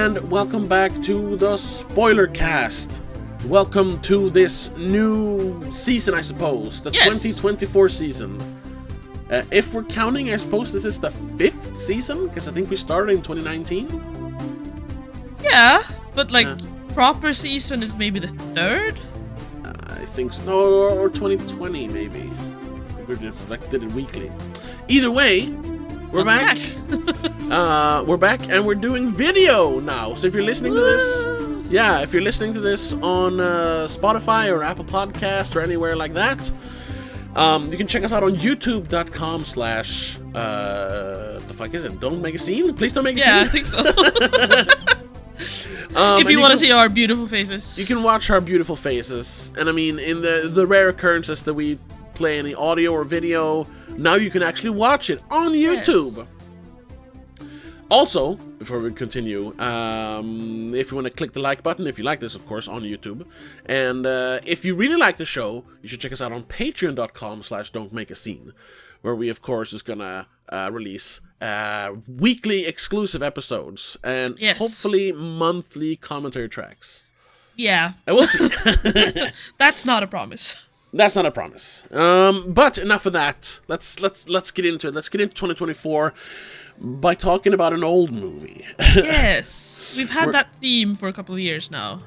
and welcome back to the Spoiler Cast. Welcome to this new season, I suppose, the 2024 season. If we're counting, I suppose this is the 5th season, because I think we started in 2019. Yeah, but proper season is maybe the 3rd? I think so. No, or 2020 maybe. We did it weekly. Either way, we're back. We're back and we're doing video now. So if you're listening to this, if you're listening to this on Spotify or Apple Podcast or anywhere like that, you can check us out on youtube.com/ the fuck is it? Don't make a scene? Please don't make a scene? Yeah, I think so. If you want to see our beautiful faces. You can watch our beautiful faces. And I mean, in the rare occurrences that we play any audio or video, now you can actually watch it on YouTube. Yes. Also, before we continue, if you want to click the like button, if you like this, of course, on YouTube. And if you really like the show, you should check us out on patreon.com/don'tmakeascene, where we, of course, is gonna release weekly exclusive episodes and hopefully monthly commentary tracks. Yeah. And we'll see. That's not a promise. That's not a promise. But enough of that. Let's get into it. Let's get into 2024 by talking about an old movie. Yes. We've had that theme for a couple of years now.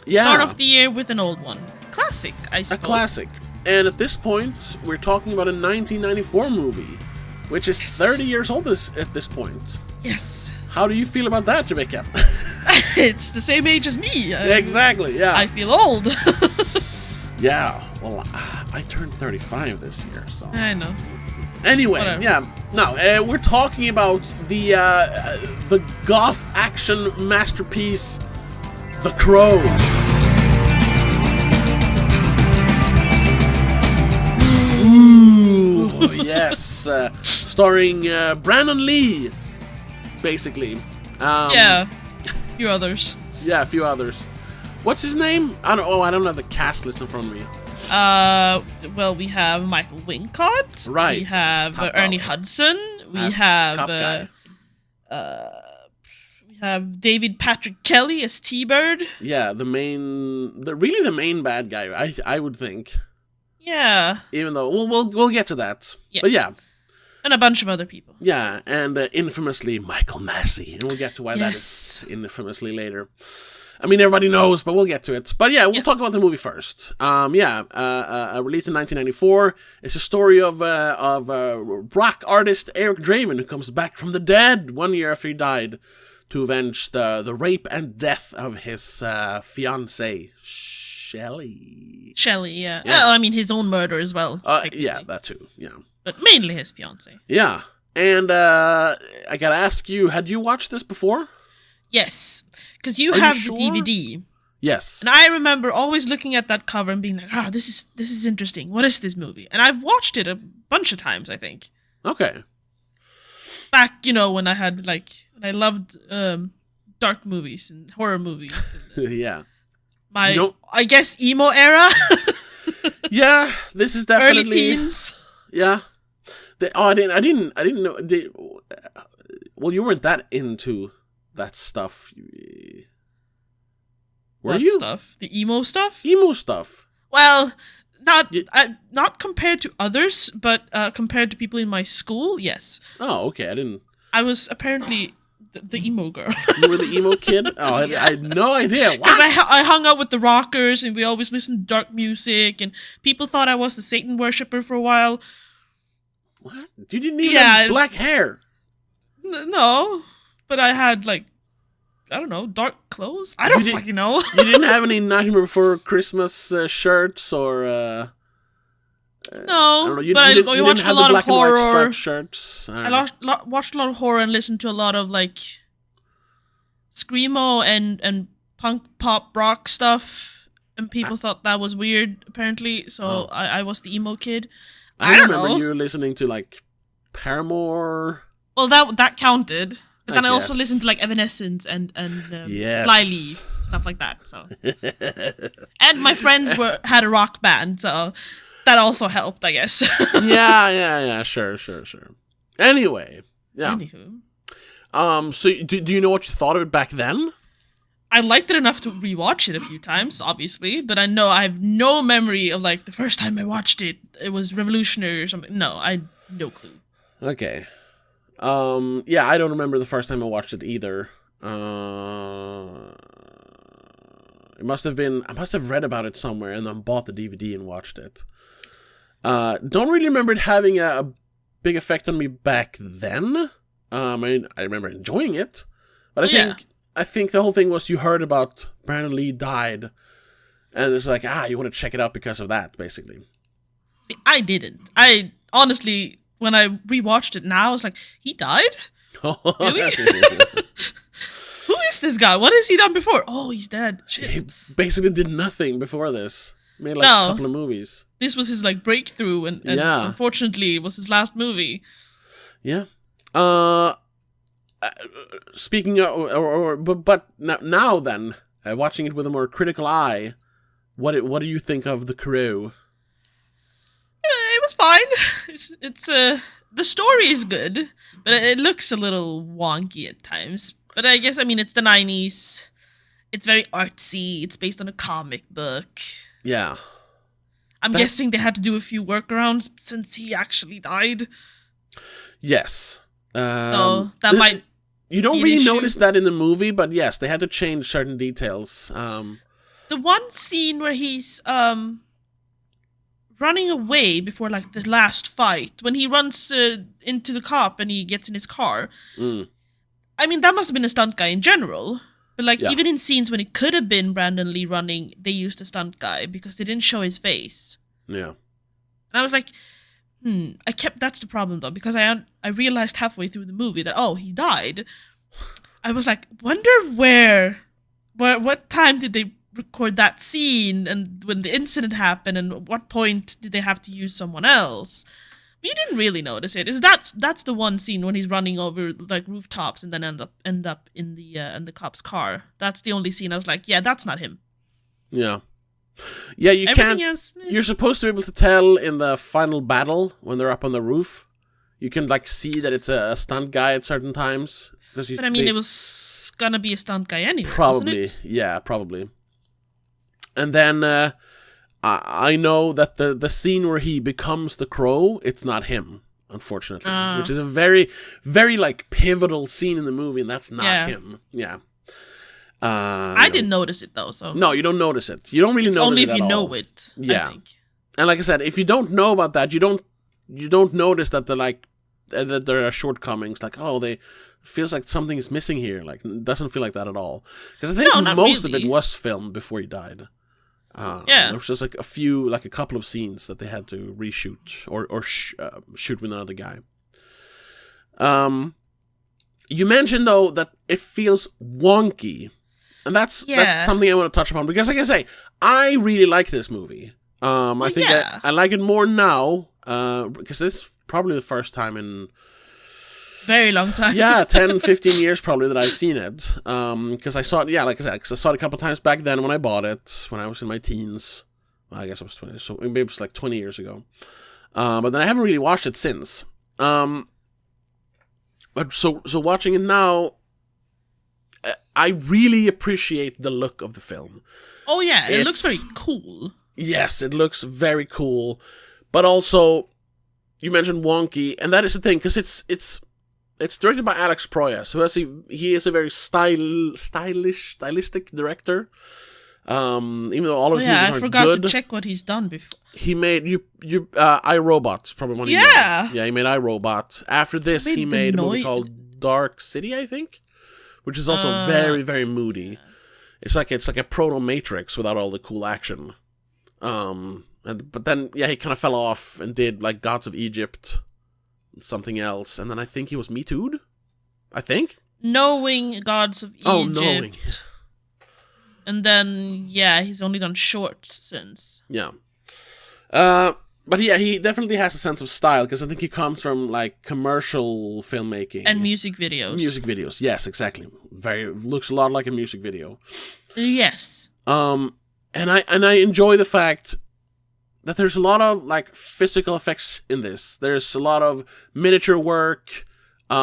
Yeah. Start off the year with an old one. Classic, I suppose. A classic. And at this point, we're talking about a 1994 movie, which is 30 years old at this point. Yes. How do you feel about that, Jamaica? It's the same age as me. Exactly, yeah. I feel old. Yeah, well, I turned 35 this year, so... I know. Anyway, Whatever. yeah, no, we're talking about the goth action masterpiece, The Crow. Ooh, yes, starring Brandon Lee, basically. Yeah, a few others. Yeah, a few others. What's his name? I don't have the cast list in front of me. Well, we have Michael Wincott. Right. We have Ernie Hudson. We have we have David Patrick Kelly as T-Bird. Yeah, the main bad guy, I would think. Yeah. Even though we'll get to that. Yes. But yeah. And a bunch of other people. Yeah, and infamously Michael Massey, and we'll get to why that is infamously later. I mean, everybody knows, but we'll get to it. But yeah, we'll talk about the movie first. Released in 1994. It's a story of rock artist Eric Draven, who comes back from the dead 1 year after he died to avenge the rape and death of his fiancée, Shelley. Yeah. Well, I mean, his own murder as well. Yeah, that too, yeah. But mainly his fiancée. Yeah, and I gotta ask you, had you watched this before? Yes, because you have the DVD. Yes. And I remember always looking at that cover and being like, this is interesting. What is this movie? And I've watched it a bunch of times, I think. Okay. Back, when I had, when I loved dark movies and horror movies. And, yeah. I guess, emo era. Yeah, this is definitely... Early teens. Yeah. I didn't know... well, you weren't that into... that stuff. Were you? Stuff? The emo stuff? Emo stuff. Well, not compared to others, but compared to people in my school, yes. Oh, okay. I was apparently the emo girl. You were the emo kid? Oh, I had no idea. Because I hung out with the rockers, and we always listened to dark music, and people thought I was the Satan worshipper for a while. What? You didn't even have black hair. No. But I had, I don't know, dark clothes? I don't fucking know. You didn't have any Nightmare Before Christmas shirts or... no, I we watched a lot of horror. Striped shirts. I watched a lot of horror and listened to a lot of, screamo and punk pop rock stuff. And people thought that was weird, apparently. So I was the emo kid. I don't remember know. you listening to, Paramore. Well, that counted. But then I also guess. listened to Evanescence and yes. Flyleaf, stuff like that. So, and my friends had a rock band, so that also helped, I guess. yeah, sure. Anyway, yeah. Anywho, So do you know what you thought of it back then? I liked it enough to rewatch it a few times, obviously, but I know I have no memory of like the first time I watched it. It was revolutionary or something. No, I no clue. Okay. Yeah, I don't remember the first time I watched it either. It must have been, I must have read about it somewhere and then bought the DVD and watched it. Don't really remember it having a big effect on me back then. I mean, I remember enjoying it, but I think the whole thing was you heard about Brandon Lee died, and it's like, you want to check it out because of that, basically. See, I didn't. I honestly, when I rewatched it now, I was like, he died? Really? Who is this guy? What has he done before? Oh, he's dead. Shit. He basically did nothing before this. Made like a couple of movies. This was his like breakthrough, and unfortunately, it was his last movie. Yeah. Speaking of, but now then, watching it with a more critical eye, what do you think of the crew? It was fine. It's the story is good, but it looks a little wonky at times. But I guess, I mean, it's the 90s. It's very artsy. It's based on a comic book. Yeah. I'm guessing they had to do a few workarounds since he actually died. Yes. So that might. You don't really notice that in the movie, but yes, they had to change certain details. The one scene where he's running away before like the last fight, when he runs into the cop and he gets in his car. I mean, that must have been a stunt guy in general. But like even in scenes when it could have been Brandon Lee running, they used a stunt guy because they didn't show his face. Yeah. And I was like, that's the problem though, because I realized halfway through the movie that, he died. I was like, wonder what time did they record that scene, and when the incident happened, and at what point did they have to use someone else? But you didn't really notice it. That's the one scene when he's running over like rooftops and then end up in the cop's car. That's the only scene I was like, yeah, that's not him. Yeah. Yeah, you can't. You're supposed to be able to tell in the final battle when they're up on the roof. You can like see that it's a stunt guy at certain times. But I mean, it was gonna be a stunt guy anyway. Probably, wasn't it? Yeah, probably. And then I know that the scene where he becomes the Crow, it's not him, unfortunately, which is a very, very like pivotal scene in the movie, and that's not him. Yeah. I didn't notice it though, so no, you don't notice it. You don't really notice it. Only if you all. know it. Yeah. I think. And like I said, if you don't know about that, you don't notice that that there are shortcomings. Like, they feels like something is missing here. Like, it doesn't feel like that at all. Because I think most of it was filmed before he died. There was just like a couple of scenes that they had to reshoot or shoot with another guy. You mentioned though that it feels wonky, and that's something I want to touch upon because, like I say, I really like this movie. I think I like it more now because this is probably the first time in very long time. 10, 15 years probably that I've seen it. Because I saw it, like I said, because I saw it a couple times back then when I bought it, when I was in my teens. Well, I guess I was 20, so maybe it was like 20 years ago. But then I haven't really watched it since. But so watching it now, I really appreciate the look of the film. Oh yeah, it looks very cool. Yes, it looks very cool. But also, you mentioned wonky, and that is the thing, because it's directed by Alex Proyas, who he is a very stylistic director. Even though all of his movies aren't good. I forgot to check what he's done before. He made iRobot, probably one of his movies. Yeah, he made iRobot. After this, he made a movie called Dark City, I think, which is also very, very moody. It's like a proto Matrix without all the cool action. But then he kind of fell off and did like Gods of Egypt, something else, and then I think he was Me Too'd. I think. Knowing Gods of Egypt. Oh, Knowing. And then he's only done shorts since. Yeah. But he definitely has a sense of style because I think he comes from like commercial filmmaking and music videos. Music videos, yes, exactly. Looks a lot like a music video. Yes. And I enjoy the fact that there's a lot of like physical effects in this. There's a lot of miniature work. They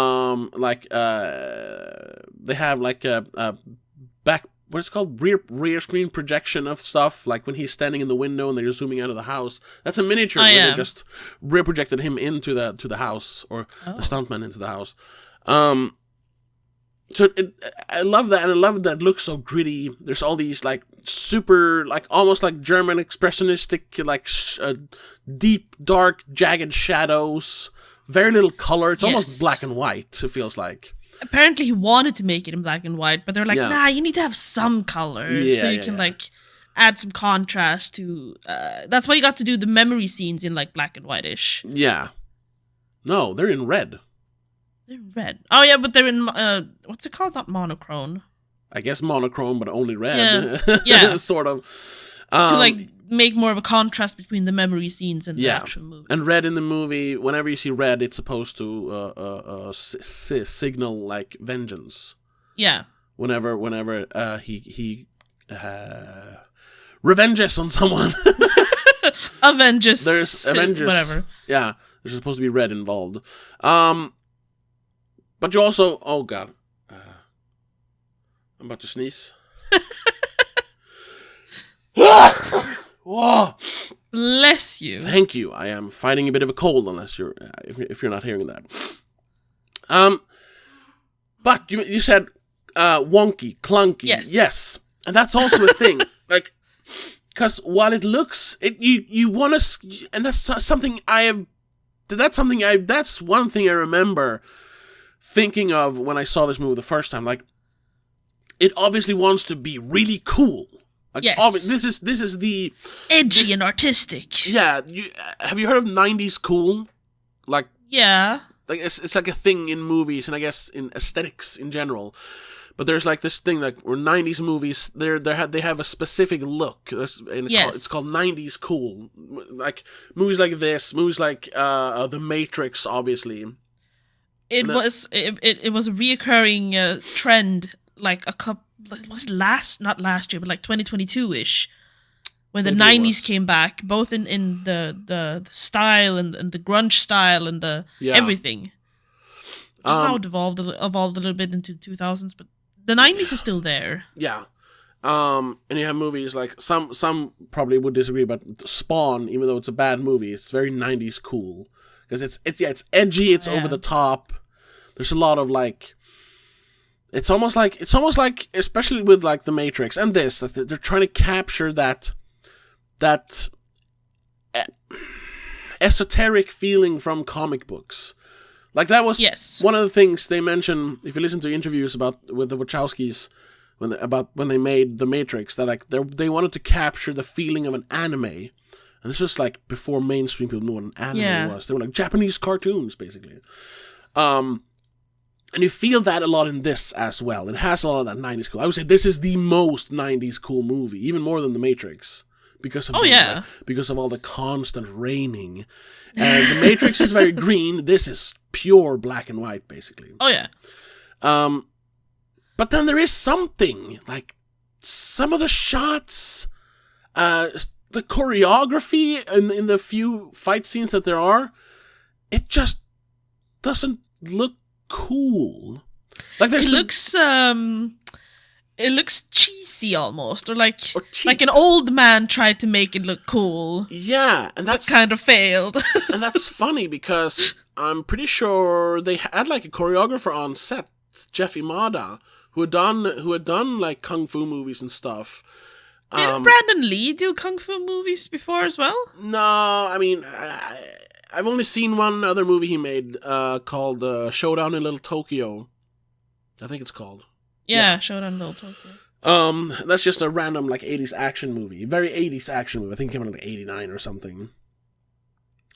have like a what it's called, rear screen projection of stuff, like when he's standing in the window and they're zooming out of the house. That's a miniature where they just rear projected him into the house, or the stuntman into the house. So I love that, and I love that it looks so gritty. There's all these like super, like almost like German expressionistic, like deep, dark, jagged shadows. Very little color. It's almost black and white. It feels like. Apparently, he wanted to make it in black and white, but they're like, nah, you need to have some color so you can like add some contrast to. That's why you got to do the memory scenes in like black and white-ish. Yeah. No, they're in red. They're in red. Oh yeah, but they're in what's it called? Not monochrome. I guess monochrome, but only red. Yeah. Sort of. To like make more of a contrast between the memory scenes and the actual movie. And red in the movie, whenever you see red, it's supposed to signal like vengeance. Yeah. Whenever he revenges on someone. Avenges. There's Avengers. Whatever. Yeah, there's supposed to be red involved. But you also, oh god, I'm about to sneeze. Whoa. Bless you. Thank you. I am fighting a bit of a cold, unless you're, if you're not hearing that. But you said wonky, clunky. Yes, and that's also a thing. Like, because while it looks, you want to, and that's something that's one thing I remember thinking of when I saw this movie the first time. Like, it obviously wants to be really cool. Like, yes. This is the edgy and artistic. Yeah, have you heard of 90's cool? Like, yeah, like it's like a thing in movies, and I guess in aesthetics in general. But there's like this thing like where 90's movies they have a specific look. It's called 90's cool. Like movies like this, movies like The Matrix, obviously. It was a reoccurring trend, like a couple. Was it not last year, but like 2022-ish, when the 90's came back, both in the style and the grunge style and the everything. How it evolved a little bit into 2000s, but the 90's is still there. Yeah. And you have movies like some probably would disagree, but Spawn, even though it's a bad movie, it's very 90's cool because it's edgy, it's over the top. There's a lot of like. It's almost like, especially with like The Matrix and this, that they're trying to capture that esoteric feeling from comic books. Like that was one of the things they mention if you listen to interviews with the Wachowskis when they made The Matrix, that like they wanted to capture the feeling of an anime. And this was like before mainstream people knew what an anime was. They were like Japanese cartoons, basically. And you feel that a lot in this as well. It has a lot of that 90's cool. I would say this is the most 90's cool movie, even more than The Matrix. Because of because of all the constant raining. And The Matrix is very green. This is pure black and white, basically. Oh, yeah. But then there is something. Like, some of the shots, the choreography in the few fight scenes that there are, it just doesn't look cool. Like it looks cheesy almost, or like an old man tried to make it look cool. Yeah, and that's kind of failed. And that's funny because I'm pretty sure they had like a choreographer on set, Jeff Imada, who had done like kung fu movies and stuff. Didn't Brandon Lee do kung fu movies before as well? No, I mean, I've only seen one other movie he made called Showdown in Little Tokyo. I think it's called. Yeah, Showdown in Little Tokyo. That's just a random like 80's action movie. Very 80's action movie. I think it came out in like 89 or something.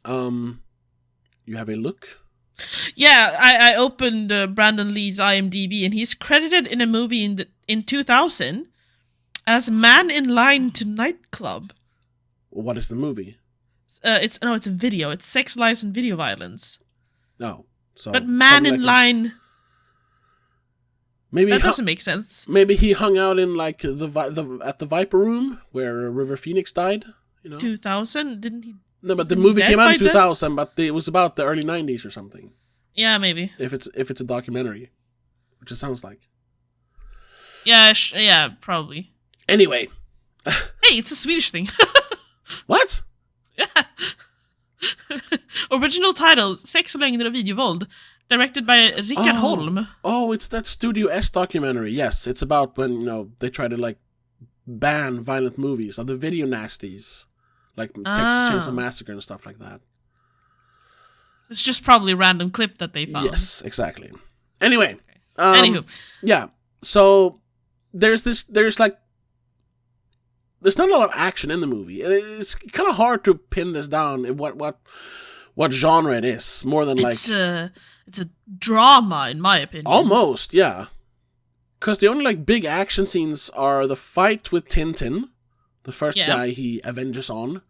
You have a look? Yeah, I opened Brandon Lee's IMDb, and he's credited in a movie in 2000 as Man in Line to Nightclub. What is the movie? It's a video. It's Sex, Lies, and Video Violence. Oh, so but Man in Line. Maybe that doesn't make sense. Maybe he hung out in like at the Viper Room where River Phoenix died. 2000, didn't he? No, but the movie came out in 2000, but it was about the early 90's or something. Yeah, maybe. If it's a documentary, which it sounds like. Yeah, yeah, probably. Anyway. Hey, it's a Swedish thing. What? Yeah. Original title, Sex, lögner och videovåld. Directed by Rickard Holm. Oh, it's that Studio S documentary. Yes, it's about when, you know, they try to, like, ban violent movies, or the video nasties. Like Texas Chainsaw Massacre and stuff like that. It's just probably a random clip that they found. Yes, exactly. Anyway. Okay. Anywho. Yeah, so there's not a lot of action in the movie. It's kind of hard to pin this down, what genre it is, more than like... It's a drama, in my opinion. Almost, yeah. Because the only, like, big action scenes are the fight with Tintin, the first guy he avenges on.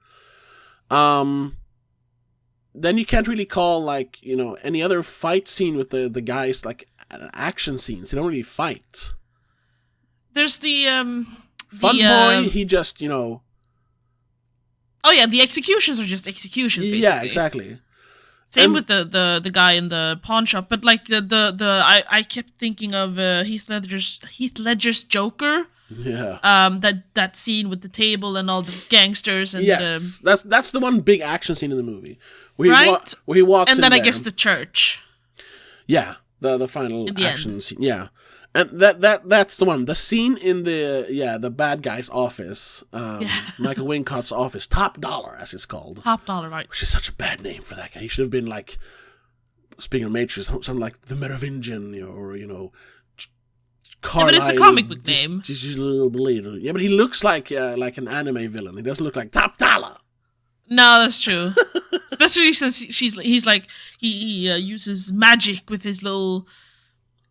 Then you can't really call, like, you know, any other fight scene with the guys, like, action scenes. They don't really fight. There's the Fun Boy, he just, you know... Oh yeah, the executions are just executions, basically. Yeah, exactly. Same with the guy in the pawn shop, but like I kept thinking of Heath Ledger's Joker. Yeah. That scene with the table and all the gangsters and yes, that's the one big action scene in the movie. Where he walks and in then there. I guess the church. Yeah, the final action end. scene. Yeah. And that's the one. The scene in the bad guy's office, Michael Wincott's office, Top Dollar, as it's called. Top Dollar, right? Which is such a bad name for that guy. He should have been like, speaking of Matrix, something like the Merovingian, or you know, Carlisle. Yeah, but it's a comic book name. Yeah, but he looks like an anime villain. He doesn't look like Top Dollar. No, that's true. Especially since he's like he uses magic with his little.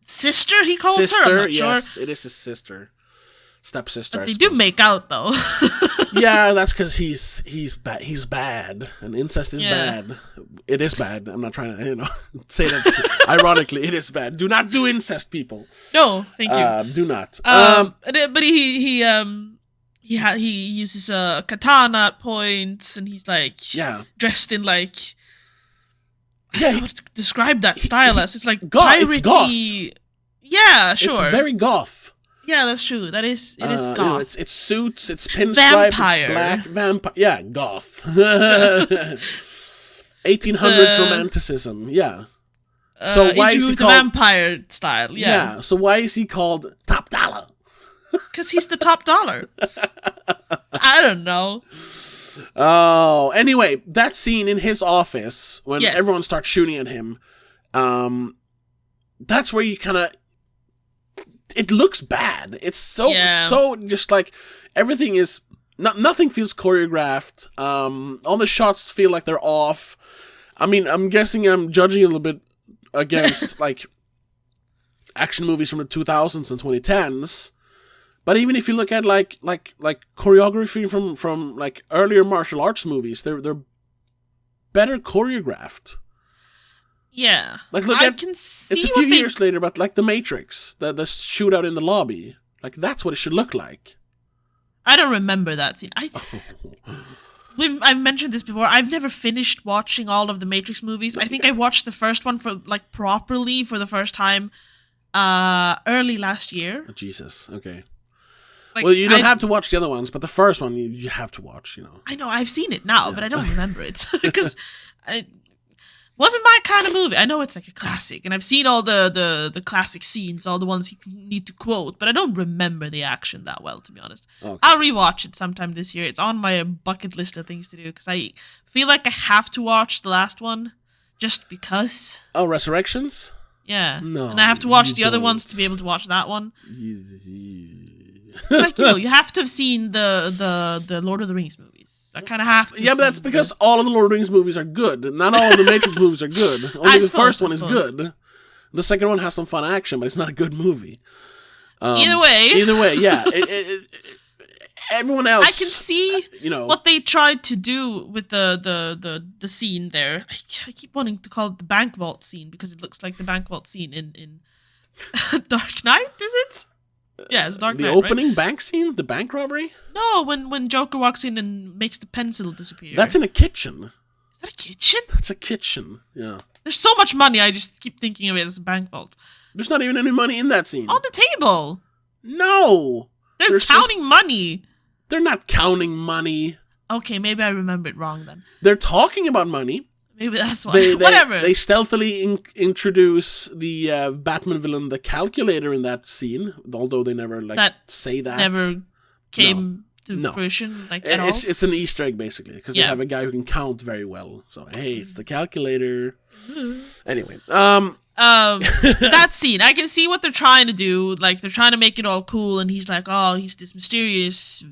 Sister, he calls her. I'm not sure. Yes, it is his sister, stepsister. But they do make out though. Yeah, that's because he's bad. He's bad, and incest is bad. It is bad. I'm not trying to say that ironically. It is bad. Do not do incest, people. No, thank you. Do not. But he uses a katana at points, and he's like dressed in like. I don't know what to describe that style as. It's like piratey. It's goth. Yeah, sure. It's very goth. Yeah, that's true. It is goth. You know, it's suits, it's pinstripe, vampire. It's black, vampire. Yeah, goth. 1800s romanticism. Yeah. So why is he called vampire style? Yeah. So why is he called Top Dollar? Because he's the top dollar. I don't know. Oh, anyway, that scene in his office when everyone starts shooting at him, that's where you kind of, it looks bad. It's so just like everything is, nothing feels choreographed. All the shots feel like they're off. I mean, I'm guessing I'm judging a little bit against like action movies from the 2000s and 2010s. But even if you look at like choreography from like earlier martial arts movies, they're better choreographed. Yeah, like it's a few years later, but like The Matrix, the shootout in the lobby, like that's what it should look like. I don't remember that scene. I've mentioned this before. I've never finished watching all of the Matrix movies. I think I watched the first one properly for the first time early last year. Oh, Jesus. Okay. Like, well, you don't have to watch the other ones, but the first one you have to watch, I know, I've seen it now, but I don't remember it. Because it wasn't my kind of movie. I know it's like a classic, and I've seen all the classic scenes, all the ones you need to quote, but I don't remember the action that well, to be honest. Okay. I'll rewatch it sometime this year. It's on my bucket list of things to do, because I feel like I have to watch the last one, just because. Oh, Resurrections? Yeah. No. And I have to watch the other ones to be able to watch that one. Like, you have to have seen the Lord of the Rings movies. I kind of have to. Yeah, but that's because all of the Lord of the Rings movies are good. Not all of the Matrix movies are good. Only the first one is good. The second one has some fun action, but it's not a good movie. Either way, yeah. Everyone else, I can see what they tried to do with the scene there. I keep wanting to call it the bank vault scene because it looks like the bank vault scene in Dark Knight. Is it? Yeah, it's Dark Knight. The opening bank scene, the bank robbery. No, when Joker walks in and makes the pencil disappear. That's in a kitchen. Is that a kitchen? That's a kitchen. Yeah. There's so much money. I just keep thinking of it as a bank vault. There's not even any money in that scene. On the table. No! They're counting money. They're not counting money. Okay, maybe I remember it wrong then. They're talking about money. Maybe that's why. Whatever. They stealthily introduce the Batman villain, the Calculator, in that scene, although they never say that. Never came to fruition, at all. It's an Easter egg basically, because they have a guy who can count very well. So hey, it's the Calculator. Anyway, that scene, I can see what they're trying to do. Like, they're trying to make it all cool, and he's like, oh, he's this mysterious.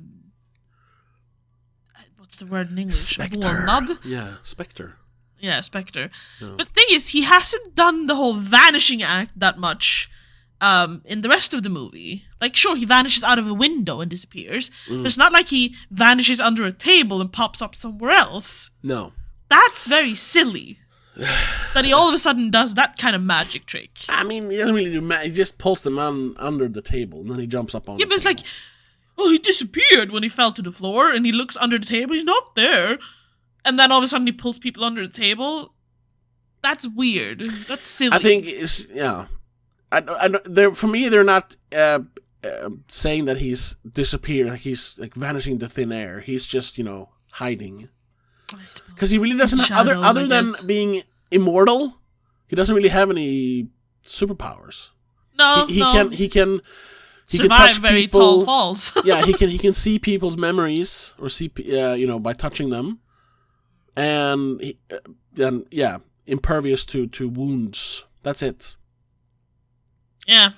What's the word in English? Spectre. Yeah, Spectre. Yeah, Spectre. No. But the thing is, he hasn't done the whole vanishing act that much in the rest of the movie. Like, sure, he vanishes out of a window and disappears, but it's not like he vanishes under a table and pops up somewhere else. No. That's very silly. That he all of a sudden does that kind of magic trick. I mean, he doesn't really do magic. He just pulls the man under the table, and then he jumps up on Yeah, but it's like, oh, he disappeared when he fell to the floor, and he looks under the table, he's not there. And then all of a sudden he pulls people under the table. That's weird. That's silly. I think it's for me, they're not saying that he's disappeared. Like he's like vanishing into thin air. He's just hiding. Because he really doesn't. Shadows, other than being immortal, he doesn't really have any superpowers. No, he can survive touch very people. tall falls. Yeah, he can see people's memories or see by touching them. And impervious to wounds. That's it. Yeah.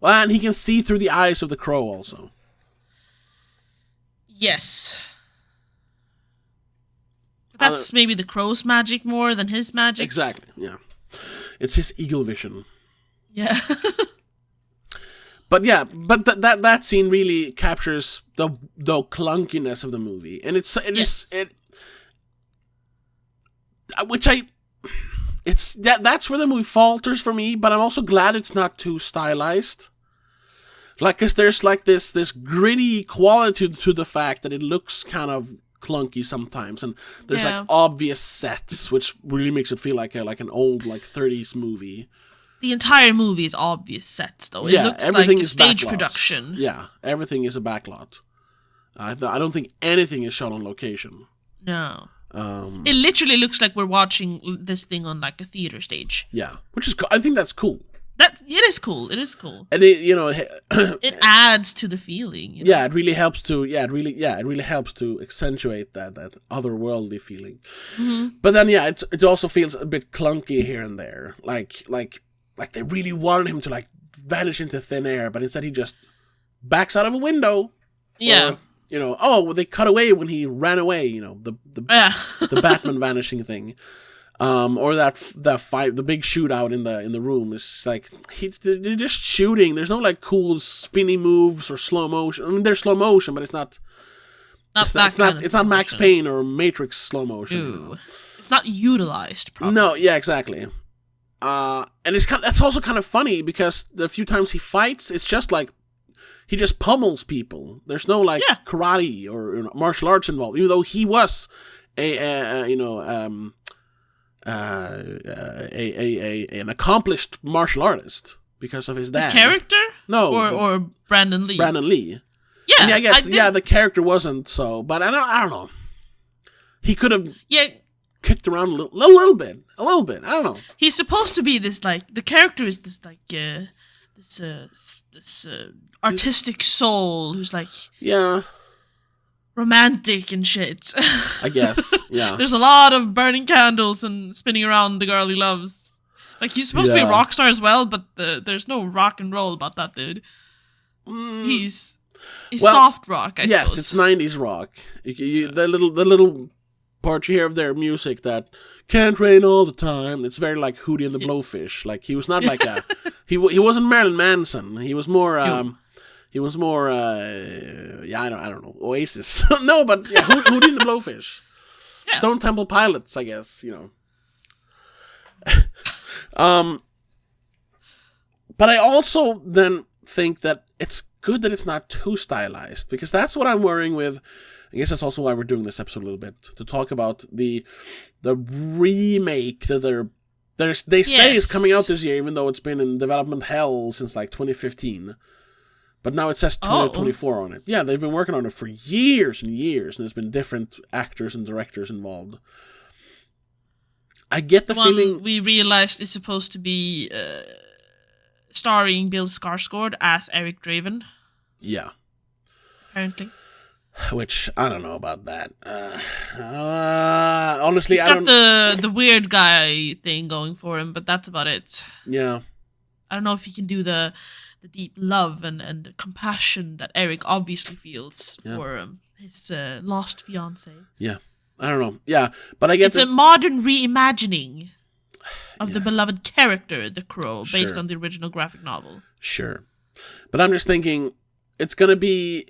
Well, and he can see through the eyes of the crow also. Yes. That's maybe the crow's magic more than his magic. Exactly, yeah. It's his eagle vision. Yeah. But that scene really captures the clunkiness of the movie. And that's where the movie falters for me, but I'm also glad it's not too stylized. Like, cause there's like this gritty quality to the fact that it looks kind of clunky sometimes, and there's like obvious sets, which really makes it feel like an old 30s movie. The entire movie is obvious sets, though. It looks like a stage production. Yeah, everything is a backlot. I don't think anything is shot on location. No. It literally looks like we're watching this thing on like a theater stage. Yeah, which is I think that's cool. It is cool. It is cool. And it it adds to the feeling. Yeah, it really helps to. It really helps to accentuate that otherworldly feeling. Mm-hmm. But then it also feels a bit clunky here and there. Like they really wanted him to like vanish into thin air, but instead he just backs out of a window. Yeah. Or, they cut away when he ran away. The Batman vanishing thing. Or that fight, the big shootout in the room is like they're just shooting. There's no like cool spinny moves or slow motion. I mean, there's slow motion, but it's not. It's not Max Payne or Matrix slow motion. It's not utilized properly. No, yeah, exactly. And that's also kind of funny because the few times he fights, it's just like he just pummels people. There's no like karate or martial arts involved, even though he was an accomplished martial artist because of his dad. The character? No. Or Brandon Lee. Brandon Lee. Yeah. I guess the character wasn't so, but I don't know. He could have kicked around a little bit. I don't know. He's supposed to be this like the character is this like this artistic soul who's like romantic and shit. I guess, yeah. There's a lot of burning candles and spinning around the girl he loves. Like, he's supposed to be a rock star as well, but there's no rock and roll about that dude. He's soft rock, I suppose. Yes, it's 90s rock. The little part you hear of their music that can't rain all the time. It's very like Hootie and the Blowfish. Like, he was not like he wasn't Marilyn Manson. He was more I don't know, Oasis. No, but Hootie and the Blowfish. Yeah. Stone Temple Pilots, I guess, But I also then think that it's good that it's not too stylized, because that's what I'm worrying with. I guess that's also why we're doing this episode a little bit, to talk about the remake that they say is coming out this year, even though it's been in development hell since like 2015. But now it says 2024 on it. Yeah, they've been working on it for years and years, and there's been different actors and directors involved. I get the feeling... we realized is supposed to be starring Bill Skarsgård as Eric Draven. Yeah. Apparently. Which, I don't know about that. Honestly, He's got the weird guy thing going for him, but that's about it. Yeah. I don't know if he can do the deep love and compassion that Eric obviously feels for his lost fiancée. Yeah. I don't know. Yeah, but I get it's a modern reimagining of the beloved character, the Crow, based on the original graphic novel. Sure. But I'm just thinking, it's gonna be...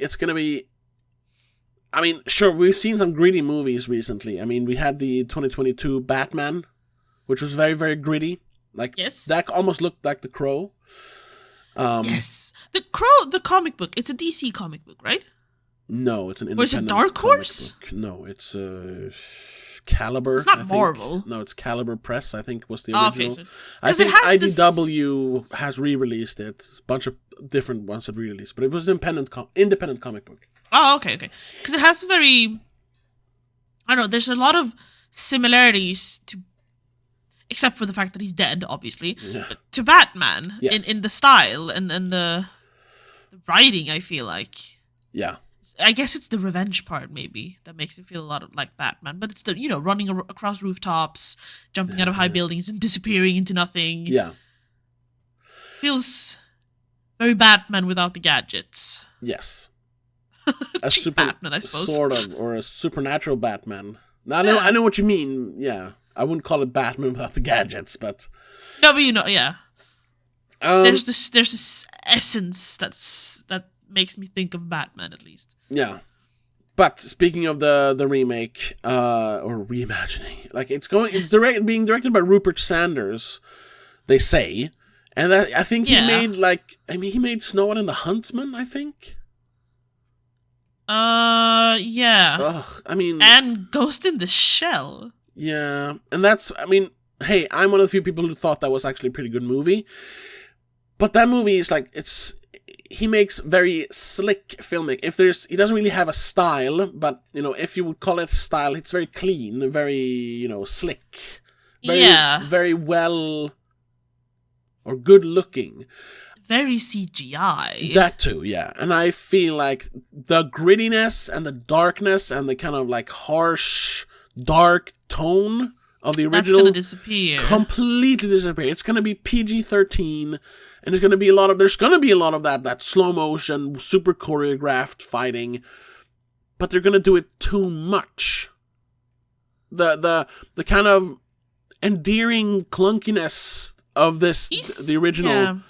I mean, sure, we've seen some gritty movies recently. I mean, we had the 2022 Batman, which was very, very gritty. Like, that almost looked like The Crow. Yes. The Crow, the comic book, it's a DC comic book, right? No, it's an independent. Or is it Dark Horse? Book. No, it's Caliber. It's not Marvel. No, it's Caliber Press, I think, was the original. Okay, so, I think IDW has re-released it. A bunch of different ones have re-released, but it was an independent comic book. Oh, okay. Because it has a very... I don't know, there's a lot of similarities to... Except for the fact that he's dead, obviously. Yeah. But to Batman, yes. in the style and the writing, I feel like. Yeah. I guess it's the revenge part, maybe, that makes it feel a lot like Batman. But it's the, running across rooftops, jumping out of high buildings and disappearing into nothing. Yeah. Feels very Batman without the gadgets. Yes. Cheap Batman, I suppose. Sort of, or a supernatural Batman. Now, I know what you mean, yeah. I wouldn't call it Batman without the gadgets, but... No, but yeah. There's this essence that makes me think of Batman, at least. Yeah. But speaking of the remake, or reimagining, like it's being directed by Rupert Sanders, they say. And I think he made Snow White and the Huntsman, I think. Yeah. Ugh, I mean... And Ghost in the Shell. Yeah, and that's, I mean, hey, I'm one of the few people who thought that was actually a pretty good movie. But that movie is like, he makes very slick filmmaking. He doesn't really have a style, but, if you would call it a style, it's very clean, very, slick. Very well, or good looking. Very CGI. That too, yeah. And I feel like the grittiness and the darkness and the kind of like harsh, dark tone of the original... That's gonna disappear. Completely disappear. It's gonna be PG-13, and there's gonna be a lot of that slow motion, super choreographed fighting, but they're gonna do it too much. The kind of endearing clunkiness of the original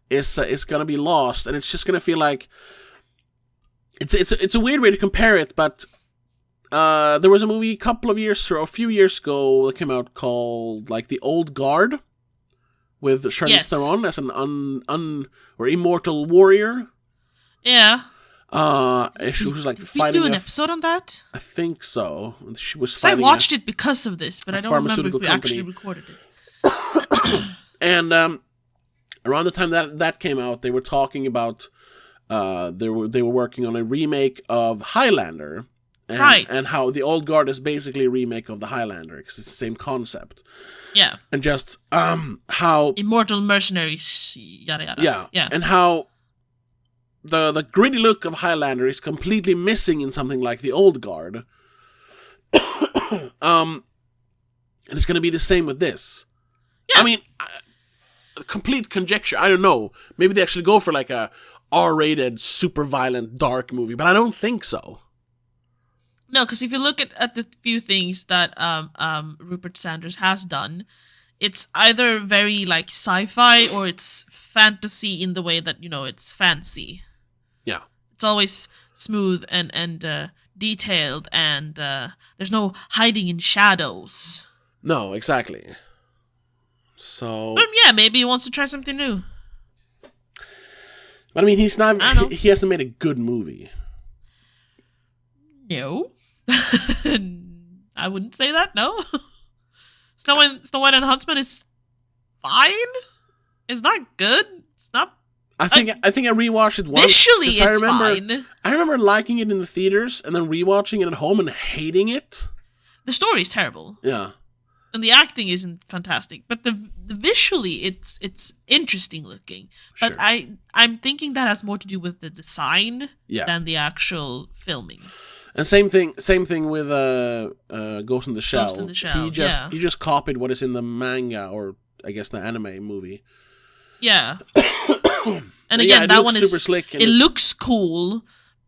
is gonna be lost, and it's just gonna feel like it's a weird way to compare it, but there was a movie a few years ago that came out called like The Old Guard with Charlize Theron as an or immortal warrior. Yeah. She was like fighting. Did we do an episode on that? I think so. She was fighting. I watched it because of this, but I don't remember if we actually recorded it. And around the time that came out, they were talking about they were working on a remake of Highlander. And how The Old Guard is basically a remake of the Highlander, because it's the same concept. Yeah. And just how... Immortal mercenaries, yada yada. Yeah. And how the gritty look of Highlander is completely missing in something like The Old Guard. And it's going to be the same with this. Yeah. I mean, complete conjecture, I don't know. Maybe they actually go for like a R-rated, super violent, dark movie, but I don't think so. No, because if you look at the few things that Rupert Sanders has done, it's either very like sci-fi or it's fantasy in the way that, it's fancy. Yeah. It's always smooth and detailed, and there's no hiding in shadows. No, exactly. So... But yeah, maybe he wants to try something new. But I mean, he hasn't made a good movie. No. I wouldn't say that, no. Snow White and the Huntsman is fine. It's not good. It's not I think I rewatched it once. Visually, 'cause it's fine. I remember liking it in the theaters and then rewatching it at home and hating it. The story is terrible. Yeah. And the acting isn't fantastic, but the visually it's interesting looking. But Sure. I'm thinking that has more to do with the design Yeah. than the actual filming. And same thing with Ghost in the Shell. Ghost in the Shell, He just copied what is in the manga, or I guess the anime movie. Yeah. And again, it that looks one is super slick. It looks cool,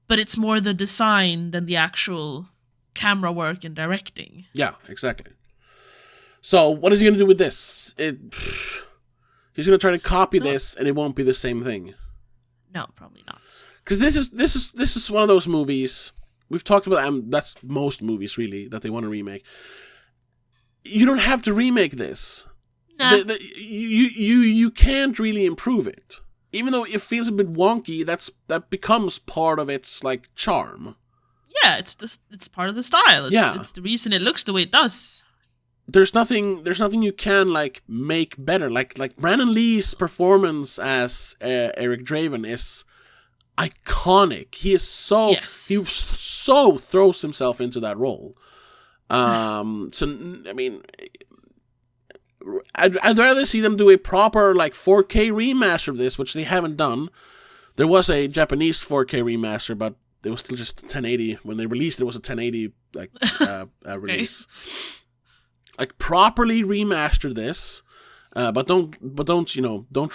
but it's more the design than the actual camera work and directing. Yeah, exactly. So what is he gonna do with this? He's gonna try to copy this, and it won't be the same thing. No, probably not. Because this is one of those movies we've talked about. That's most movies really that they want to remake. You don't have to remake this. Nah. You can't really improve it. Even though it feels a bit wonky, that becomes part of its like charm. Yeah, it's part of the style. It's the reason it looks the way it does. There's nothing you can like make better. Like Brandon Lee's performance as Eric Draven is iconic. He so throws himself into that role. So I mean, I'd rather see them do a proper like 4K remaster of this, which they haven't done. There was a Japanese 4K remaster, but it was still just 1080 when they released it. It was a 1080 like release. Like properly remaster this, but don't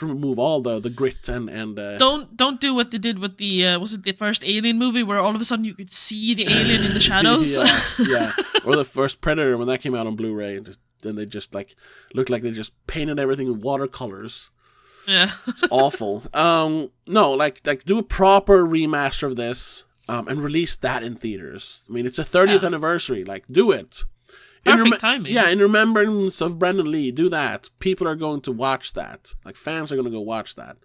remove all the grit and don't do what they did with the was it the first Alien movie where all of a sudden you could see the alien in the shadows? yeah, or the first Predator when that came out on Blu-ray. Then they just like looked like they just painted everything in watercolors. Yeah, it's awful. No, like do a proper remaster of this, and release that in theaters. I mean, it's a 30th anniversary. Like, do it. Perfect timing. Yeah, in remembrance of Brandon Lee, do that. People are going to watch that. Like, fans are going to go watch that.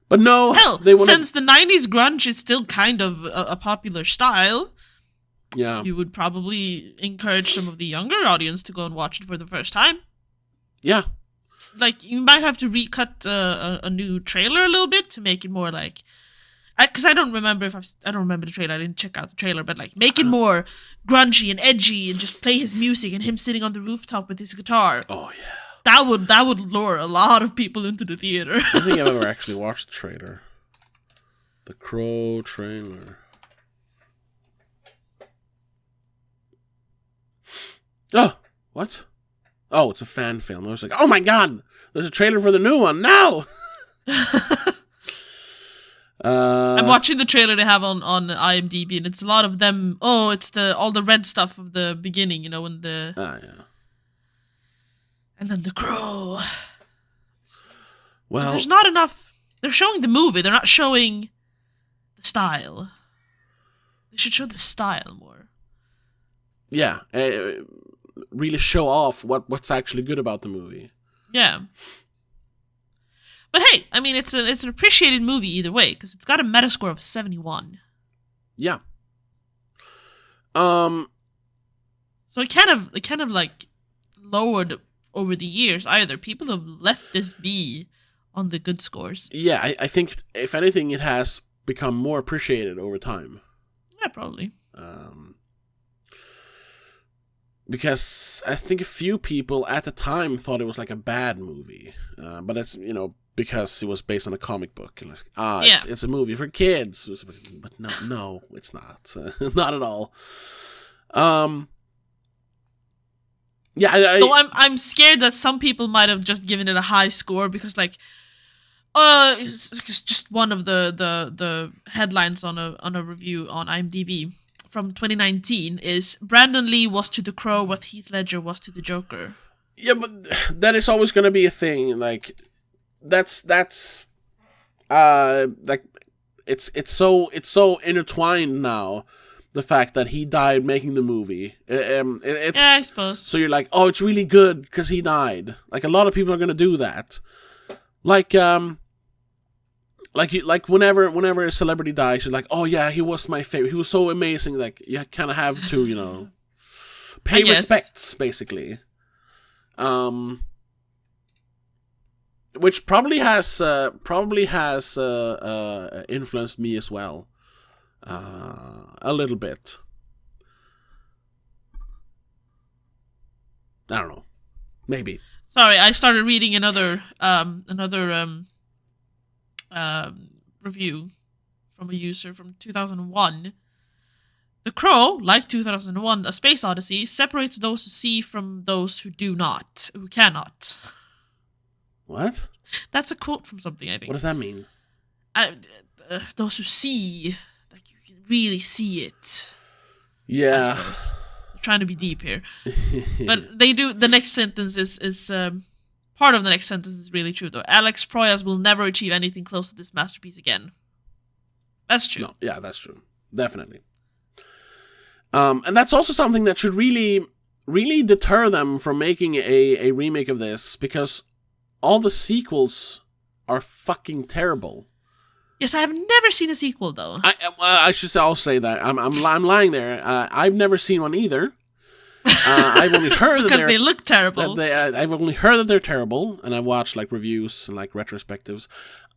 But no, since the 90s grunge is still kind of a popular style, you would probably encourage some of the younger audience to go and watch it for the first time. Yeah. Like, you might have to recut a new trailer a little bit to make it more like... Because I don't remember the trailer. I didn't check out the trailer, but like make it more grungy and edgy, and just play his music and him sitting on the rooftop with his guitar. Oh yeah, that would lure a lot of people into the theater. I don't think I've ever actually watched the trailer. The Crow trailer. Oh, what? Oh, it's a fan film. I was like, oh my god, there's a trailer for the new one. No. I'm watching the trailer they have on IMDb, and it's a lot of them. Oh, it's all the red stuff of the beginning, when the yeah, and then the crow. Well, there's not enough. They're showing the movie. They're not showing the style. They should show the style more. Yeah, really show off what's actually good about the movie. Yeah. But hey, I mean, it's an appreciated movie either way because it's got a Metascore of 71. Yeah. So it kind of like lowered over the years. Either people have left this be on the good scores. Yeah, I think if anything, it has become more appreciated over time. Yeah, probably. Because I think a few people at the time thought it was like a bad movie, but it's because it was based on a comic book. It's a movie for kids. But no, it's not. Not at all. Yeah, so I'm scared that some people might have just given it a high score because it's just one of the headlines on a review on IMDb from 2019 is Brandon Lee was to The Crow what Heath Ledger was to the Joker. Yeah, but that is always going to be a thing. Like that's like it's so intertwined now. The fact that he died making the movie. Yeah, I suppose. So you're like, oh, it's really good because he died. Like a lot of people are going to do that. Like whenever a celebrity dies, you're like, oh yeah, he was my favorite. He was so amazing. Like you kind of have to, pay respects basically. which probably has influenced me as well, a little bit. I don't know, maybe. Sorry, I started reading another review from a user from 2001. The Crow, like 2001, A Space Odyssey, separates those who see from those who do not, who cannot. What? That's a quote from something, I think. What does that mean? Those who see, like you can really see it. Yeah. I'm trying to be deep here. But they do, the next sentence is part of the next sentence is really true, though. Alex Proyas will never achieve anything close to this masterpiece again. That's true. No, yeah, that's true. Definitely. And that's also something that should really, really deter them from making a remake of this, because all the sequels are fucking terrible. Yes, I have never seen a sequel, though. I should also say that I'm lying there. I've never seen one either. I've only heard that because they look terrible. I've only heard that they're terrible, and I've watched like reviews and like retrospectives.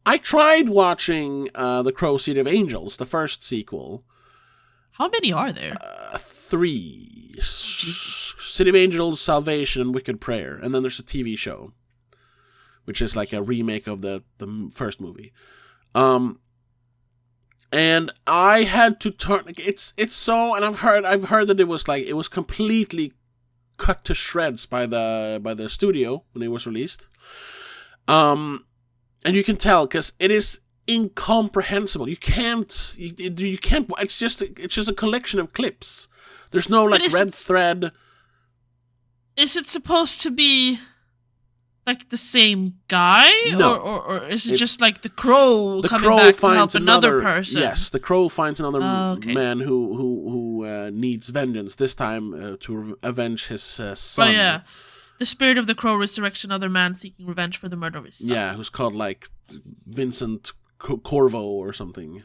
I tried watching The Crow, City of Angels, the first sequel. How many are there? 3. City of Angels, Salvation, and Wicked Prayer, and then there's a TV show, which is like a remake of the first movie. And I had to turn. It's so, and I've heard that it was completely cut to shreds by the studio when it was released. And you can tell because it is incomprehensible. You can't. It's just a collection of clips. There's no like red thread. Is it supposed to be like the same guy? No. Or is it just like the Crow coming back to help another person? Yes, the Crow finds another man who needs vengeance, this time to avenge his son. Oh, yeah. The spirit of the Crow resurrects another man seeking revenge for the murder of his son. Yeah, who's called like Vincent Corvo or something.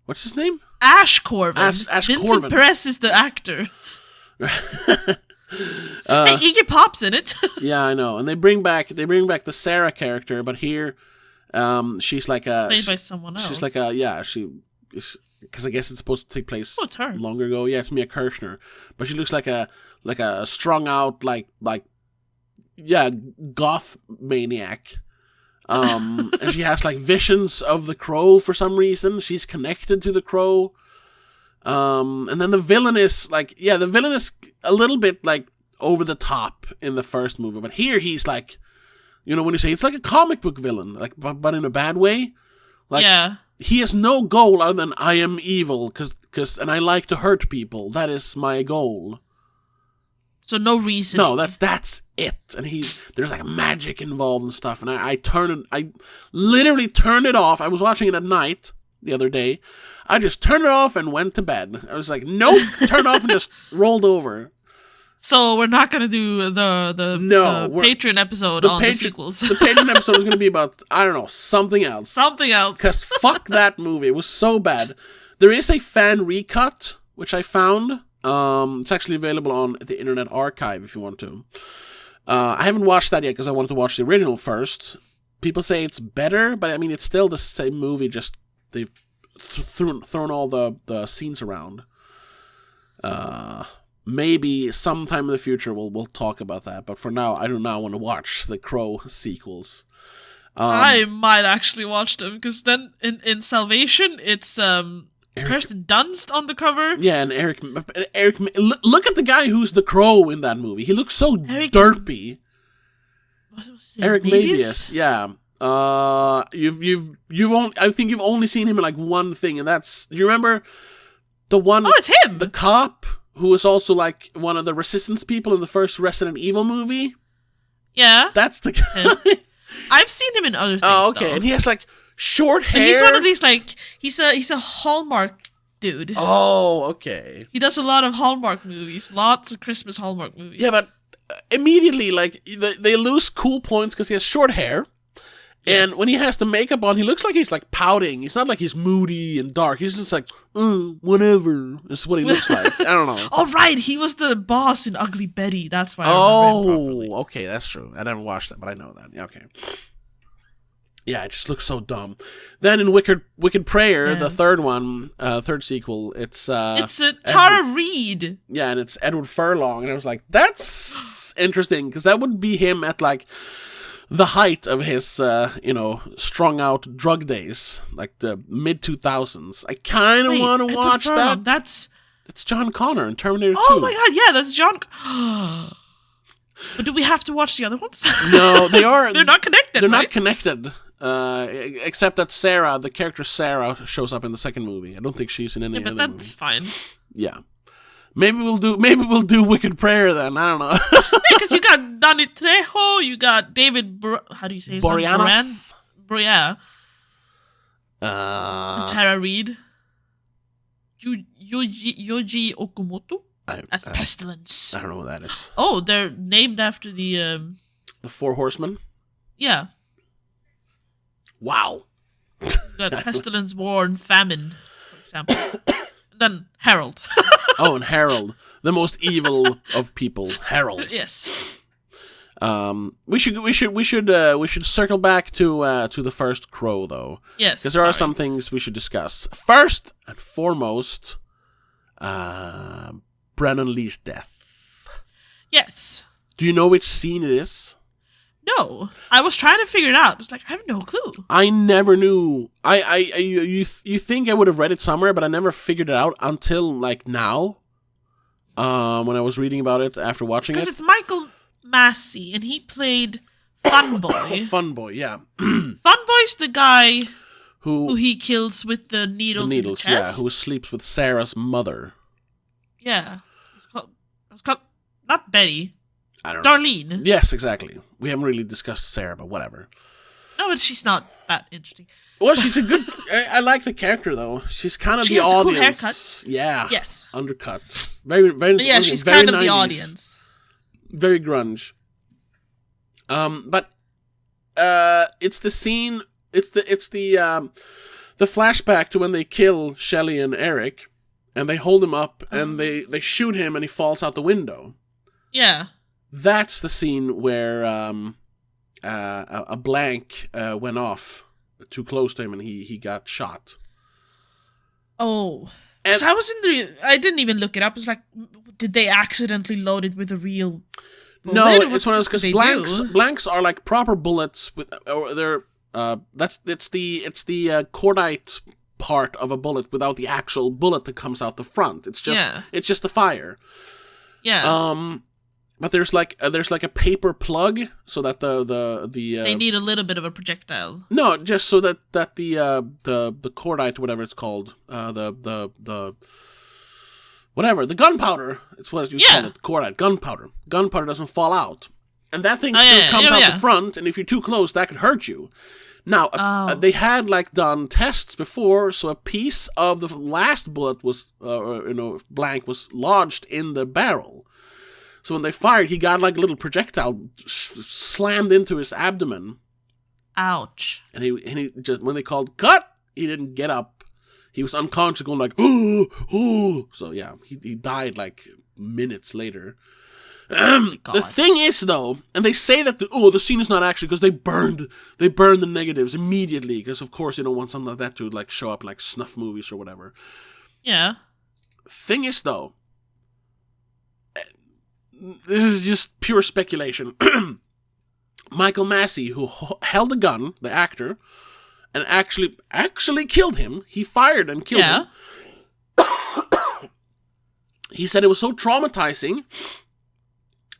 What's his name? Ash Corvin. Ash Vincent Corvin. Perez is the actor. Hey, Iggy Pop's in it. Yeah, I know. And they bring back the Sarah character, but here, she's like a played by someone else. She's like because I guess it's supposed to take place it's her. Longer ago. Yeah, it's Mia Kirshner, but she looks like a strung out goth maniac. And she has like visions of the Crow for some reason. She's connected to the Crow. And then the villain is a little bit like over the top in the first movie, but here he's like, when you say it's like a comic book villain, like but in a bad way. Like, yeah. He has no goal other than I am evil and I like to hurt people. That is my goal. So no reason. No, that's it. And there's like magic involved and stuff. And I literally turned it off. I was watching it at night the other day. I just turned it off and went to bed. I was like, nope, turned off and just rolled over. So we're not gonna do the Patreon episode on the sequels. The Patreon episode is gonna be about, I don't know, something else. Something else. Because fuck that movie. It was so bad. There is a fan recut, which I found. It's actually available on the Internet Archive if you want to. I haven't watched that yet because I wanted to watch the original first. People say it's better, but I mean, it's still the same movie, just they've thrown all the scenes around. Maybe sometime in the future we'll talk about that, but for now I do not want to watch the Crow sequels. I might actually watch them because then in Salvation it's Kirsten Dunst on the cover. Yeah, and Eric. Look at the guy who's the Crow in that movie. He looks so derpy. What was it? Eric Mabius. Yeah. I think you've only seen him in like one thing, and that's. Do you remember the one? Oh, it's him. The cop who was also like one of the Resistance people in the first Resident Evil movie. Yeah, that's the guy. I've seen him in other things. Oh, okay, though. And he has like short hair. But he's one of these like he's a Hallmark dude. Oh, okay. He does a lot of Hallmark movies, lots of Christmas Hallmark movies. Yeah, but immediately like they lose cool points because he has short hair, And Yes. when he has the makeup on, he looks like he's like pouting. He's not like he's moody and dark. He's just like, whatever. That's what he looks like. I don't know. Oh, right. He was the boss in Ugly Betty. That's why I remember him properly. Okay, that's true. I never watched that, but I know that. Yeah, okay. Yeah, it just looks so dumb. Then in Wicked Prayer, the third one, third sequel, it's Tara Reid. Yeah, and it's Edward Furlong, and I was like, that's interesting, because that would be him at like the height of his, strung out drug days, like the mid 2000s. I kind of want to watch that. It's John Connor in Terminator 2. Oh my god, yeah, that's John. But do we have to watch the other ones? No, they are. They're not connected. They're right? not connected. Except that Sarah, the character Sarah, shows up in the second movie. I don't think she's in any other movie. But that's fine. Yeah. Maybe we'll do Wicked Prayer then. I don't know. Because you got Danny Trejo, you got David. How do you say his name? Boreanaz? Yeah. And Tara Reid. Yoji Okamoto as Pestilence. I don't know what that is. Oh, they're named after the Four Horsemen. Yeah. Wow. You got Pestilence, War, and Famine, for example. And then Harold. Oh, and Harold, the most evil of people, Harold. Yes. We should circle back to the first Crow though. Yes. Because there are some things we should discuss. First and foremost, Brennan Lee's death. Yes. Do you know which scene it is? No, I was trying to figure it out. It's like I have no clue. I never knew. You think I would have read it somewhere, but I never figured it out until like now. When I was reading about it after watching it. Because it's Michael Massey, and he played Funboy. Funboy, yeah. Funboy's the guy who he kills with the needles. The in the chest. Yeah. Who sleeps with Sarah's mother. Yeah, it's called not Betty. I don't know. Darlene. Yes, exactly. We haven't really discussed Sarah, but whatever. No, but she's not that interesting. Well, she's a good. I like the character though. She's kind of she the has audience. A cool haircut. Yeah. Yes. Undercut. Very. Yeah, she's very kind of 90s. the audience. Very grunge. But it's the scene. It's the flashback to when they kill Shelley and Eric, and they hold him up and they shoot him and he falls out the window. Yeah. That's the scene where a blank went off too close to him and he got shot. Oh. And so I didn't even look it up. It's like, did they accidentally load it with a real bullet? No, it's one of those, because blanks are like proper bullets or they're it's the cordite part of a bullet without the actual bullet that comes out the front. It's just the fire. Yeah. But there's like a paper plug so that the they need a little bit of a projectile. No, just so that the cordite, whatever it's called, the gunpowder. It's what you call it, cordite, gunpowder. Gunpowder doesn't fall out, and that thing still comes out the front. And if you're too close, that could hurt you. Now they had done tests before, so a piece of the last bullet was blank was lodged in the barrel. So when they fired, he got like a little projectile slammed into his abdomen. Ouch. And he just, when they called cut, he didn't get up. He was unconscious, going like, oh. So yeah, he died like minutes later. The thing is though, and they say that the scene is not actually, because they burned the negatives immediately, because of course you don't want something like that to like show up in like snuff movies or whatever. Yeah. Thing is though, this is just pure speculation. Michael Massey, who held a gun, the actor, and actually killed him. He fired and killed him. He said it was so traumatizing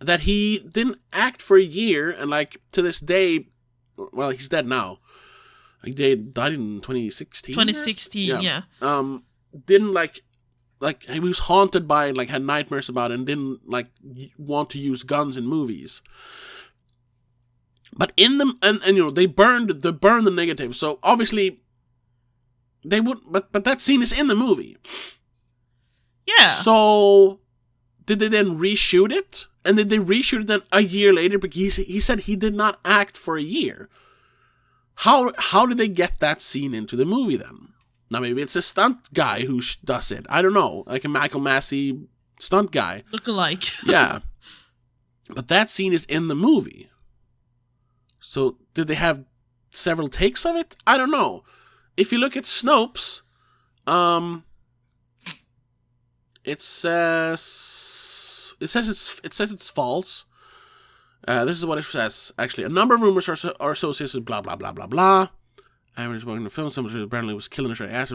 that he didn't act for a year, and like to this day, well, he's dead now. He died in 2016. 2016, yeah. Didn't like he was haunted by it, had nightmares about it, and didn't want to use guns in movies. But in them, and they burned the negative, so obviously they would. But that scene is in the movie. Yeah. So did they then reshoot it? And did they reshoot it then a year later? Because he said he did not act for a year. How did they get that scene into the movie then? Now maybe it's a stunt guy who does it. I don't know, like a Michael Massey stunt guy. Look alike. Yeah. But that scene is in the movie. So did they have several takes of it? I don't know. If you look at Snopes, it says it's false. This is what it says. Actually, a number of rumors are associated with blah blah blah blah blah. I was working in the film. Somebody apparently was killing her ass.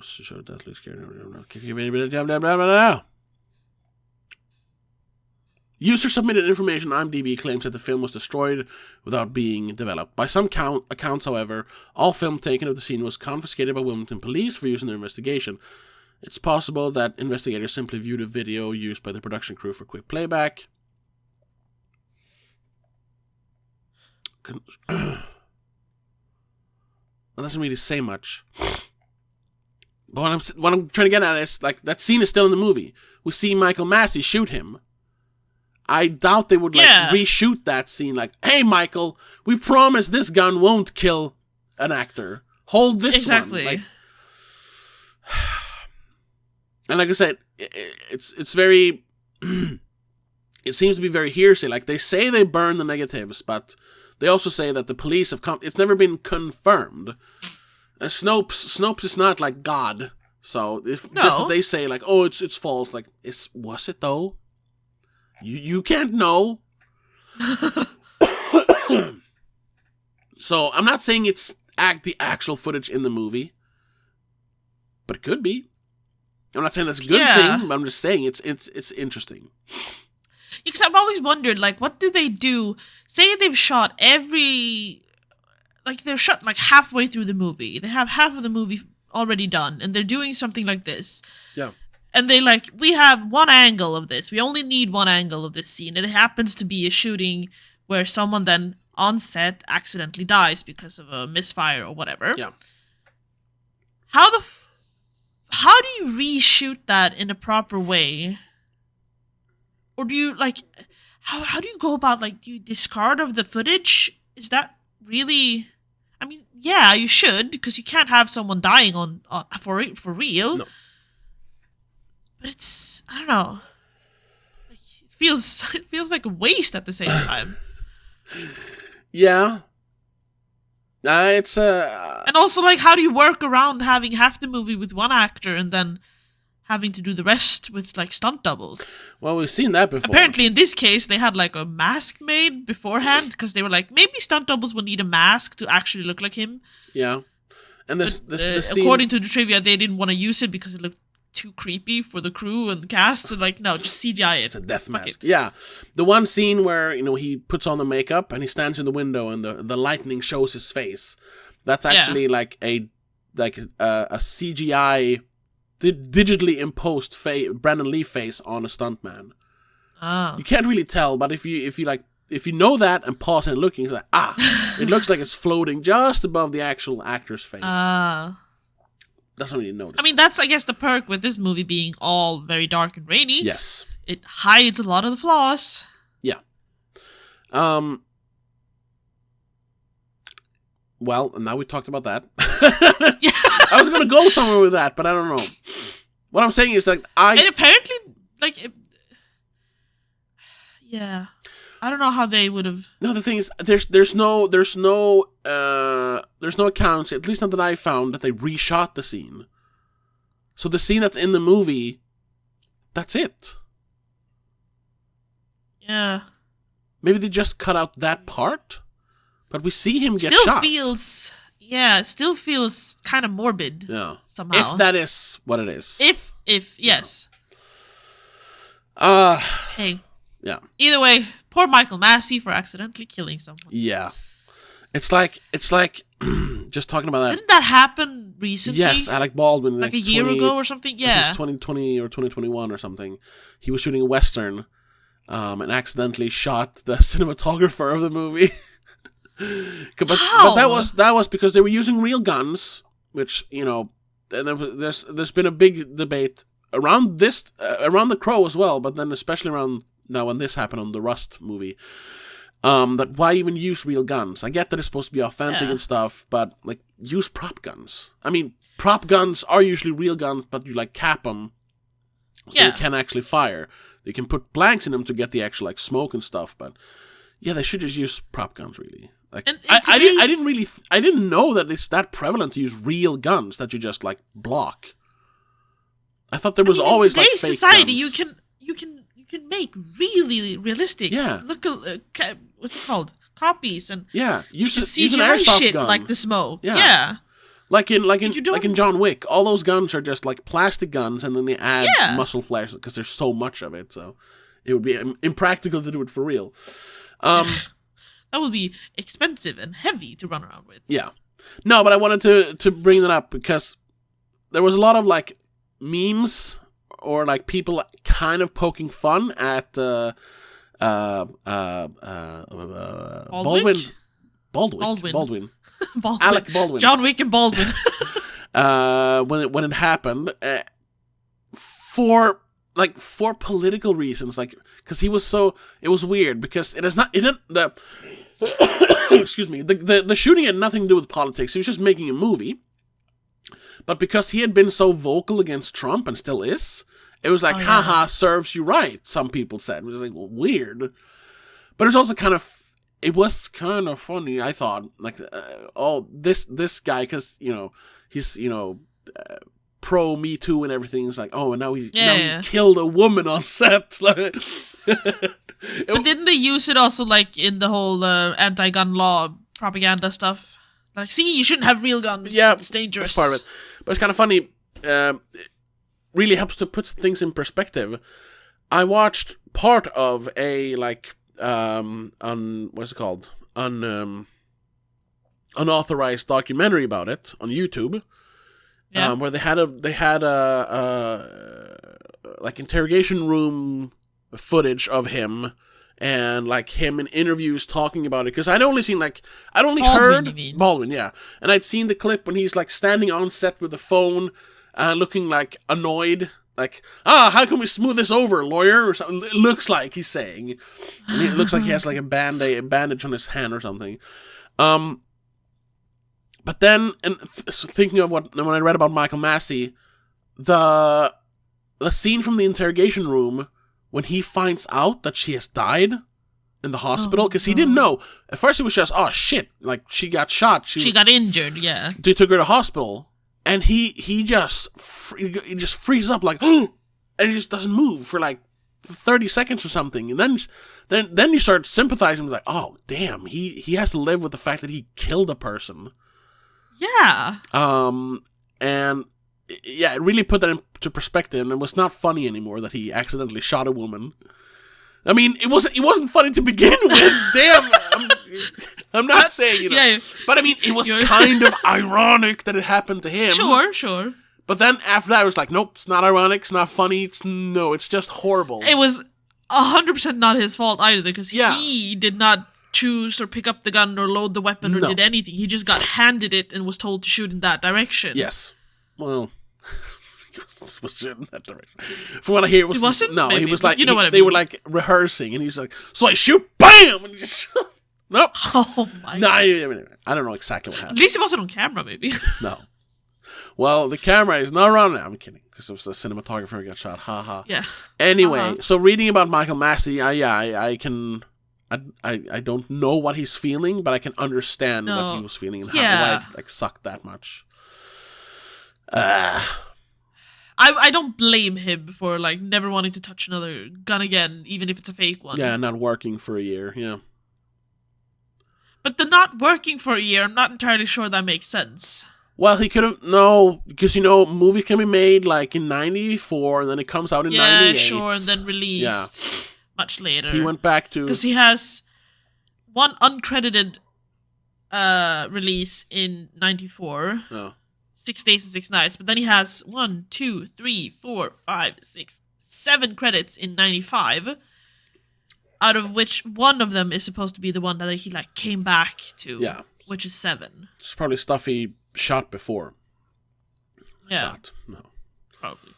Sure, deathly scared. User submitted information on IMDb claims that the film was destroyed without being developed. By some accounts, however, all film taken of the scene was confiscated by Wilmington police for use in their investigation. It's possible that investigators simply viewed a video used by the production crew for quick playback. That doesn't really say much. But what I'm trying to get at is, like, that scene is still in the movie. We see Michael Massey shoot him. I doubt they would reshoot that scene. Like, hey, Michael, we promise this gun won't kill an actor. Hold this one. Like, and like I said, it's very. It seems to be very hearsay. Like, they say they burn the negatives, but they also say that the police have come. It's never been confirmed. Snopes is not like God. So just that they say, like, oh, it's false. Like, was it though? You can't know. So I'm not saying it's the actual footage in the movie, but it could be. I'm not saying that's a good thing, but I'm just saying it's interesting. Because I've always wondered, like, what do they do? Say they've shot they're shot like halfway through the movie. They have half of the movie already done, and they're doing something like this. Yeah. And they we have one angle of this. We only need one angle of this scene. And it happens to be a shooting where someone then on set accidentally dies because of a misfire or whatever. Yeah. How do you reshoot that in a proper way? Or do you, like, how do you go about, like, do you discard of the footage? Is that really... I mean, yeah, you should, because you can't have someone dying for real. No. But it's, I don't know. Like, it feels like a waste at the same time. Yeah. It's and also, like, how do you work around having half the movie with one actor and then having to do the rest with, like, stunt doubles? Well, we've seen that before. Apparently, in this case, they had, like, a mask made beforehand because they were like, maybe stunt doubles will need a mask to actually look like him. Yeah. And this scene... according to the trivia, they didn't want to use it because it looked too creepy for the crew and the cast. So, like, no, just CGI it. It's a death mask. Yeah. The one scene where, he puts on the makeup and he stands in the window and the lightning shows his face. That's actually like a CGI digitally imposed Brandon Lee face on a stuntman. Oh. You can't really tell, but if you know that and pause and looking, it's like, it looks like it's floating just above the actual actor's face. That's not really noticed. I mean, that's, I guess, the perk with this movie being all very dark and rainy. Yes. It hides a lot of the flaws. Yeah. Well, now we talked about that. Yeah. I was going to go somewhere with that, but I don't know. What I'm saying is, like, And apparently, like... yeah. I don't know how they would have... No, the thing is, there's no accounts, at least not that I found, that they reshot the scene. So the scene that's in the movie, that's it. Yeah. Maybe they just cut out that part, but we see him get shot. It still feels kind of morbid. Yeah. Somehow. If that is what it is. Yes. Hey. Yeah. Either way, poor Michael Massey for accidentally killing someone. Yeah. It's like just talking about that. Didn't that happen recently? Yes, Alec Baldwin. Like a year ago or something? Yeah. I think it was 2020 or 2021 or something. He was shooting a Western and accidentally shot the cinematographer of the movie. but that was because they were using real guns, which, and there's been a big debate around the Crow as well, but then especially around now when this happened on the Rust movie. That why even use real guns? I get that it's supposed to be authentic and stuff, but like use prop guns. I mean, prop guns are usually real guns, but you like cap them so they can actually fire. You can put blanks in them to get the actual like smoke and stuff, but yeah, they should just use prop guns really. Like I didn't know that it's that prevalent to use real guns that you just like block. I thought there was always like fake guns. In today's society, you can make really realistic. Yeah. Look, what's it called? Copies and use an CGI airsoft shit gun. like the smoke. Yeah. Like in John Wick, all those guns are just like plastic guns, and then they add muscle flares because there's so much of it. So it would be impractical to do it for real. That would be expensive and heavy to run around with. Yeah. No, but I wanted to bring that up because there was a lot of like memes or like people kind of poking fun at Baldwin. Alec Baldwin. John Wick and Baldwin. when it happened, for political reasons, like because he was so, it was weird because excuse me, the shooting had nothing to do with politics. He was just making a movie, but because he had been so vocal against Trump and still is, it was like haha, serves you right. Some people said, which was like weird, but it was also kind of. It was kind of funny, I thought. Like, this guy, because he's pro Me Too and everything. It's like, and now he killed a woman on set. Like, but didn't they use it also like in the whole anti-gun law propaganda stuff? Like, see, you shouldn't have real guns. Yeah, it's dangerous. That's part of it. But it's kind of funny. It really helps to put things in perspective. I watched part of a like. What's it called? Unauthorized documentary about it on YouTube. Where they had a like interrogation room footage of him and like him in interviews talking about it, because I'd only heard Baldwin, and I'd seen the clip when he's like standing on set with the phone, looking like annoyed. Like, how can we smooth this over, lawyer? Or something. It looks like he's saying. And it looks like he has like a bandage on his hand or something. But then, thinking of when I read about Michael Massey, the scene from the interrogation room when he finds out that she has died in the hospital, because he didn't know. At first, it was just, oh shit, like she got shot. She got injured. Yeah. They took her to hospital. And he just freezes up like, and he just doesn't move for like 30 seconds or something. And then you start sympathizing with like, oh damn, he has to live with the fact that he killed a person. Yeah. And yeah, it really put that into perspective, and it was not funny anymore that he accidentally shot a woman. I mean, it wasn't funny to begin with. Damn, I'm not saying, but I mean, it was kind of ironic that it happened to him. Sure. But then after that, I was like, nope, it's not ironic, it's not funny, it's just horrible. It was 100% not his fault either, because he did not choose or pick up the gun or load the weapon or did anything. He just got handed it and was told to shoot in that direction. Yes. Well... was shooting in that direction. From what I hear, it wasn't. No, maybe, he was like, what I mean. They were like rehearsing, and he's like, so I shoot, bam, and he just nope. Oh my! No, I don't know exactly what happened. At least he wasn't on camera, maybe. No. Well, the camera is not around now. I'm kidding, because it was a cinematographer who got shot. Ha ha. Yeah. Anyway, so reading about Michael Massey, I don't know what he's feeling, but I can understand what he was feeling and why it like sucked that much. I don't blame him for like never wanting to touch another gun again, even if it's a fake one. Yeah, not working for a year, yeah. But the not working for a year, I'm not entirely sure that makes sense. Well, he could have, no, because movie can be made like in 94, and then it comes out in 98. Yeah, sure, and then released much later. He went back to... Because he has one uncredited release in 94. Oh. 6 Days and 6 Nights, but then he has 1, 2, 3, 4, 5, 6, 7 credits in 95, out of which one of them is supposed to be the one that he like came back to, which is 7. It's probably stuff he shot before. Yeah. Shot? No. Probably.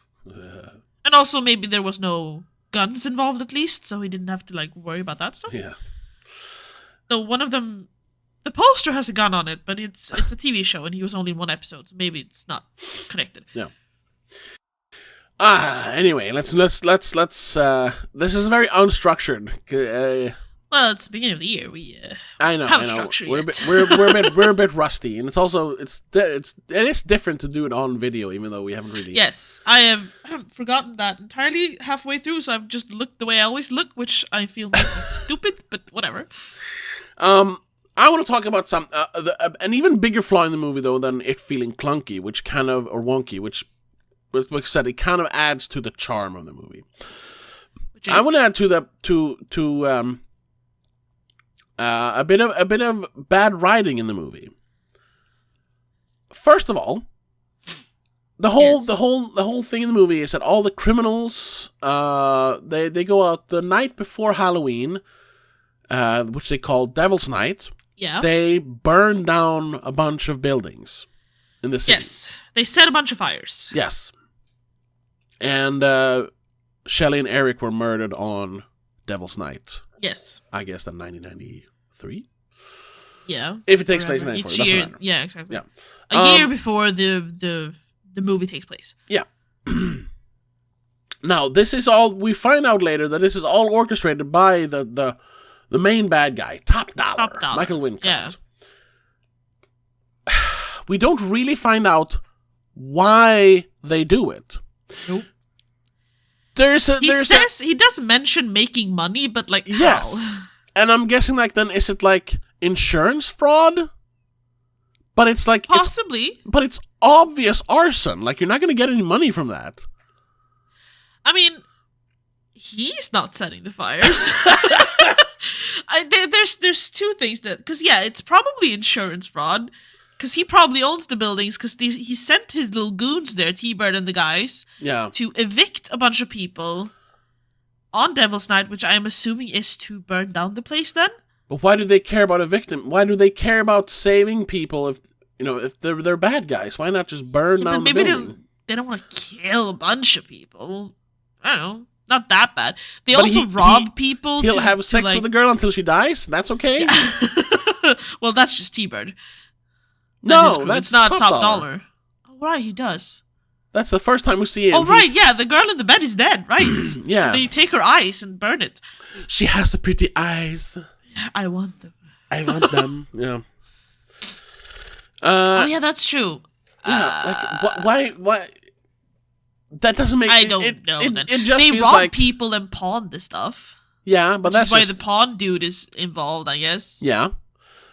And also maybe there was no guns involved at least, so he didn't have to like worry about that stuff. Yeah. Though one of them, the poster has a gun on it, but it's a TV show and he was only in one episode, so maybe it's not connected. Yeah. Anyway, let's. This is very unstructured. Well, it's the beginning of the year. I know. Structure We're yet. we're a bit rusty, and it is different to do it on video, even though we haven't really. Yes, I haven't forgotten that entirely halfway through, so I've just looked the way I always look, which I feel might be stupid, but whatever. I want to talk about an even bigger flaw in the movie though than it feeling clunky, or wonky, which like I said, it kind of adds to the charm of the movie. I want to add to a bit of bad writing in the movie. First of all, the whole thing in the movie is that all the criminals they go out the night before Halloween, which they call Devil's Night. Yeah. They burn down a bunch of buildings in the city. Yes. They set a bunch of fires. Yes. And Shelley and Eric were murdered on Devil's Night. Yes. I guess in 1993. Yeah. If it takes place in 1994, it doesn't matter. Yeah, exactly. Yeah. A year before the movie takes place. Yeah. Now, this is all, we find out later that this is all orchestrated by the main bad guy, Top Dollar. Michael Wincott. Yeah. We don't really find out why they do it. Nope. He does mention making money, but like yes. how? And I'm guessing like then is it like insurance fraud? But it's like possibly. But it's obvious arson. Like you're not going to get any money from that. I mean, he's not setting the fires. There's two things that, because yeah, it's probably insurance fraud, because he probably owns the buildings, because he sent his little goons there, T-Bird and the guys, to evict a bunch of people on Devil's Night, which I'm assuming is to burn down the place then. But why do they care about a victim? Why do they care about saving people if they're bad guys? Why not just burn down the building? They don't want to kill a bunch of people. I don't know. Not that bad. They also rob people. He'll have sex with the girl until she dies? That's okay? Yeah. Well, that's just T-Bird. No, that's not Top Dollar. Oh, right, he does. That's the first time we see him. Oh, right, yeah, the girl in the bed is dead, right? Yeah. They take her eyes and burn it. She has the pretty eyes. I want them. I want them, yeah. Oh, yeah, that's true. Yeah, like, why? That doesn't make... I don't know. It just they feels rob like... people and pawn the stuff. Yeah, but that's why the pawn dude is involved, I guess. Yeah.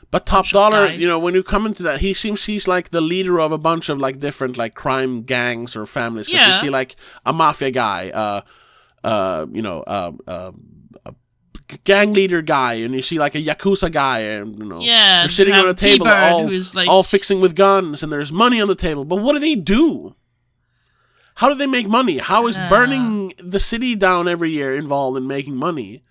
But Top Dollar, when you come into that, he's like the leader of a bunch of like different like crime gangs or families. Because you see like a mafia guy, a gang leader guy, and you see like a Yakuza guy, and they're sitting on a table all fixing with guns, and there's money on the table. But what do they do? How do they make money? How is burning the city down every year involved in making money?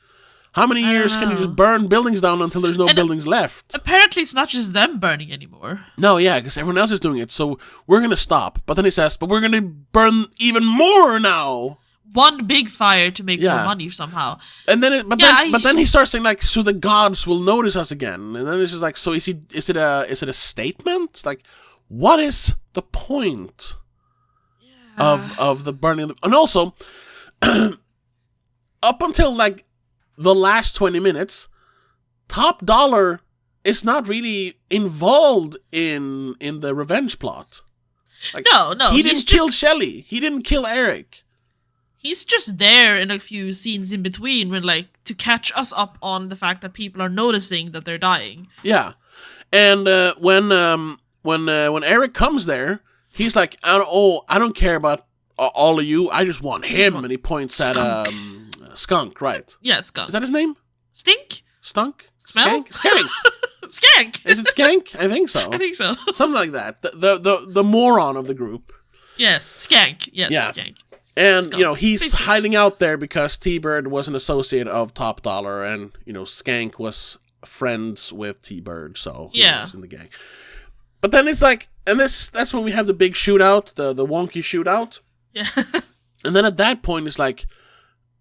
How many years can you just burn buildings down until there's no buildings left? Apparently it's not just them burning anymore. No, yeah, because everyone else is doing it, so we're going to stop. But then he says, but we're going to burn even more now. One big fire to make more money somehow. And then, then he starts saying like, so the gods will notice us again. And then it's just like, so is it a statement? Like, what is the point of the burning? And also, up until like the last 20 minutes, Top Dollar is not really involved in the revenge plot. Like, no, he didn't kill Shelley. He didn't kill Eric. He's just there in a few scenes in between, to catch us up on the fact that people are noticing that they're dying. Yeah, and when Eric comes there, he's like, I don't care about all of you. I just want him, and he points at Skunk, right? Yeah, Skunk. Is that his name? Stink? Stunk? Smell? Skank. Skank. Is it Skank? I think so. I think so. Something like that. The moron of the group. Yes, Skank. Yes, yeah. Skank. And, Skunk. He's hiding out there because T-Bird was an associate of Top Dollar, and, Skank was friends with T-Bird, so he was in the gang. But then it's like, and that's when we have the big shootout, the wonky shootout. Yeah. And then at that point, it's like,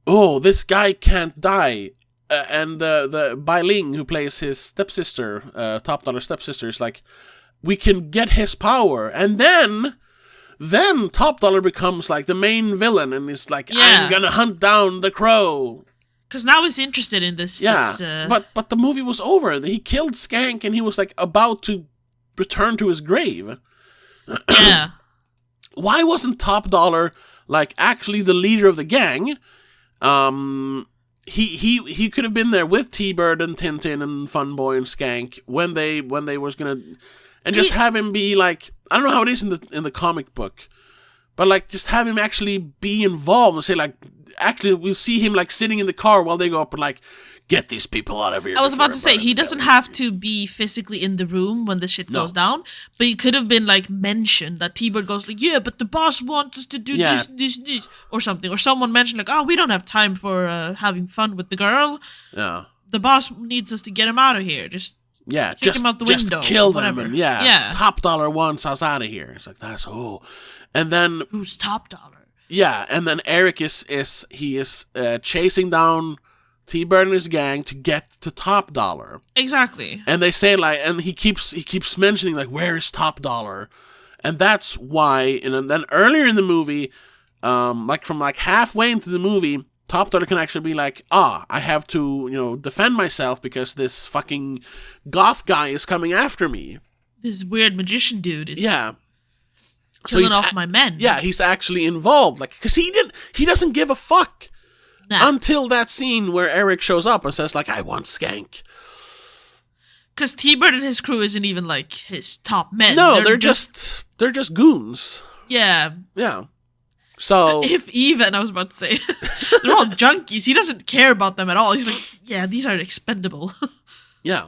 oh, this guy can't die. and the Bai Ling, who plays his stepsister, Top Dollar stepsister, is like, we can get his power, and then Top Dollar becomes like the main villain, and is like, I'm gonna hunt down the crow. Because now he's interested in this. Yeah, but the movie was over. He killed Skank, and he was like about to return to his grave. Yeah. Why wasn't Top Dollar like actually the leader of the gang? He could have been there with T-Bird and Tintin and Funboy and Skank when they was gonna, and just have him be like, I don't know how it is in the comic book, but like just have him actually be involved and say like, actually we'll see him like sitting in the car while they go up and like, get these people out of here. I was about to say, he doesn't have to be physically in the room when the shit goes down, but he could have been like mentioned that T-Bird goes like, yeah, but the boss wants us to do this, or something, or someone mentioned like, oh, we don't have time for having fun with the girl. Yeah. The boss needs us to get him out of here. Just kick him out the window. Just kill them. And Top Dollar wants us out of here. It's like, that's and then who's Top Dollar? Yeah, and then Eric is chasing down T-Bird and his gang to get to Top Dollar. Exactly. And they say like, and he keeps mentioning like, where is Top Dollar? And that's why. And then earlier in the movie, like from like halfway into the movie, Top Dollar can actually be like, I have to defend myself because this fucking goth guy is coming after me. This weird magician dude is killing off my men. Yeah, he's actually involved, like, because he doesn't give a fuck. Nah. Until that scene where Eric shows up and says, like, I want Skank. Because T-Bird and his crew isn't even, like, his top men. No, they're just goons. Yeah. Yeah. So... If even, I was about to say. They're all junkies. He doesn't care about them at all. He's like, yeah, these are expendable. Yeah.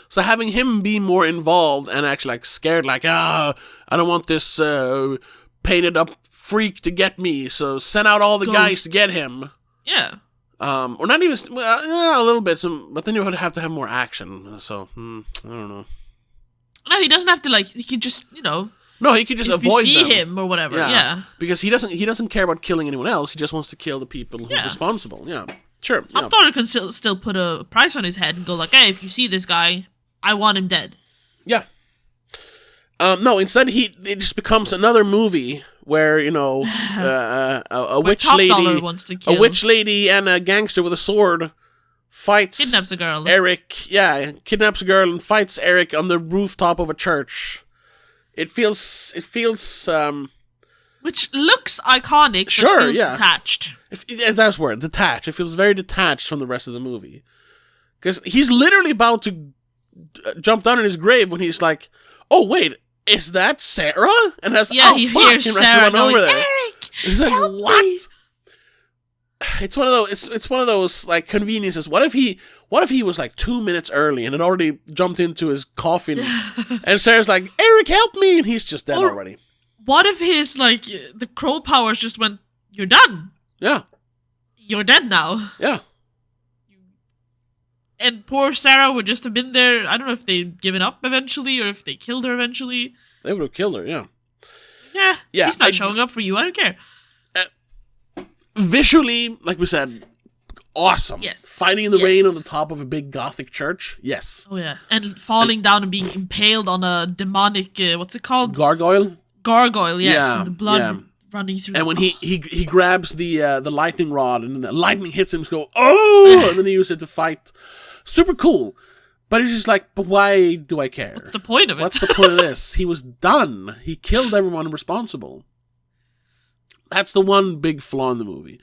So having him be more involved and actually, like, scared, like, I don't want this painted up freak to get me, so send out all the guys to get him. Yeah. Or not even, a little bit, but then you would have to have more action, so, I don't know. No, he doesn't have to, like, he could just, No, he could just avoid them. If you see him or whatever, yeah. Because he doesn't care about killing anyone else, he just wants to kill the people who are responsible, yeah. Sure. Top Dollar can still put a price on his head and go like, hey, if you see this guy, I want him dead. Yeah. No, instead it just becomes another movie where, a witch lady and a gangster with a sword kidnaps a girl. Kidnaps a girl and fights Eric on the rooftop of a church. It feels which looks iconic, but feels detached. That's the word, detached. It feels very detached from the rest of the movie. Because he's literally about to jump down in his grave when he's like, oh, wait, is that Sarah? And that's he hears Sarah going, over there. Eric, he's like, help what? Me. It's one of those. It's one of those like conveniences. What if he was like 2 minutes early and had already jumped into his coffin, and Sarah's like, Eric, help me, and he's just dead already. What if his the crow powers just went, you're done. Yeah. You're dead now. Yeah. And poor Sarah would just have been there. I don't know if they'd given up eventually or if they killed her eventually. They would have killed her, yeah. Yeah, he's not showing up for you. I don't care. Visually, like we said, awesome. Yes. Fighting in the rain on the top of a big gothic church. Yes. Oh, yeah. And falling down and being impaled on a demonic, what's it called? Gargoyle? Gargoyle, yes. Yeah, and the blood running through. And when he grabs the lightning rod and the lightning hits him, go, oh! And then he uses it to fight. Super cool. But it's just like, but why do I care? What's the point of it? What's the point of this? He was done. He killed everyone responsible. That's the one big flaw in the movie.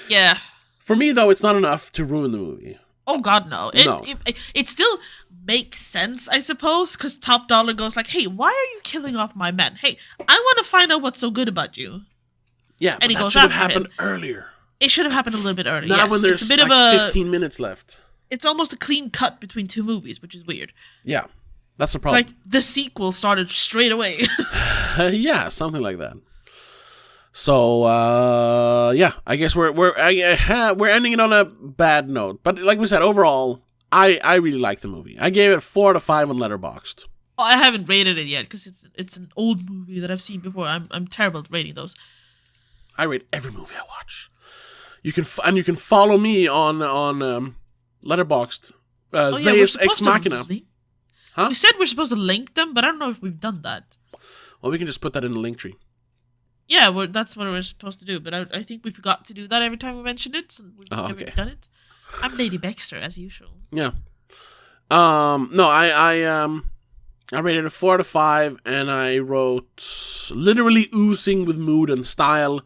Yeah. For me, though, it's not enough to ruin the movie. Oh, God, no. It still makes sense, I suppose, because Top Dollar goes like, hey, why are you killing off my men? Hey, I want to find out what's so good about you. Yeah, and but that should have happened earlier. It should have happened a little bit earlier, Not when there's 15 minutes left. It's almost a clean cut between two movies, which is weird. Yeah, that's the problem. It's like the sequel started straight away. Yeah, something like that. So, I guess we're ending it on a bad note. But like we said, overall, I really like the movie. I gave it 4 out of 5 on Letterboxd. Oh, I haven't rated it yet because it's an old movie that I've seen before. I'm terrible at rating those. I rate every movie I watch. You can follow me on Letterboxd. Oh, yeah, we're Zeus supposed Ex to Machina. Huh? We said we're supposed to link them, but I don't know if we've done that. Well, we can just put that in the link tree. Yeah, that's what we're supposed to do, but I think we forgot to do that every time we mentioned it, so we've never done it. I'm Lady Baxter, as usual. Yeah. No, I rated it 4 out of 5, and I wrote, literally oozing with mood and style,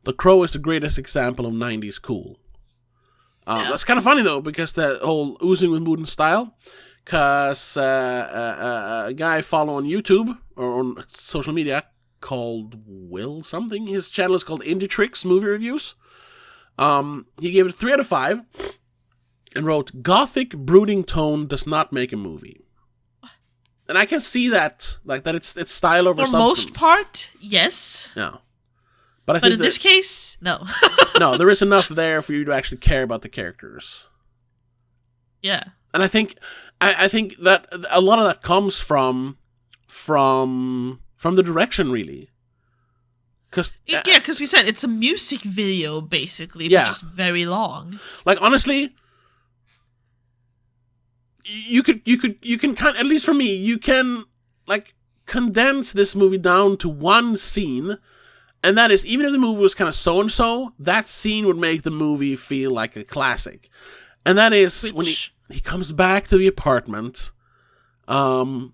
The Crow is the greatest example of 90s cool. That's kind of funny, though, because the whole oozing with mood and style, because a guy I follow on YouTube, or on social media, called Will something. His channel is called Indie Tricks Movie Reviews. He gave it 3 out of 5 and wrote, "Gothic brooding tone does not make a movie." And I can see that, like that it's style over substance. For most part, yes. Yeah. But in this case, no. No, there is enough there for you to actually care about the characters. Yeah. And I think that a lot of that comes from the direction, really. Because we said it's a music video, basically, but just very long. Like, honestly, you can kind, at least for me, you can, like, condense this movie down to one scene, and that is, even if the movie was kind of so-and-so, that scene would make the movie feel like a classic. And that is when he comes back to the apartment, and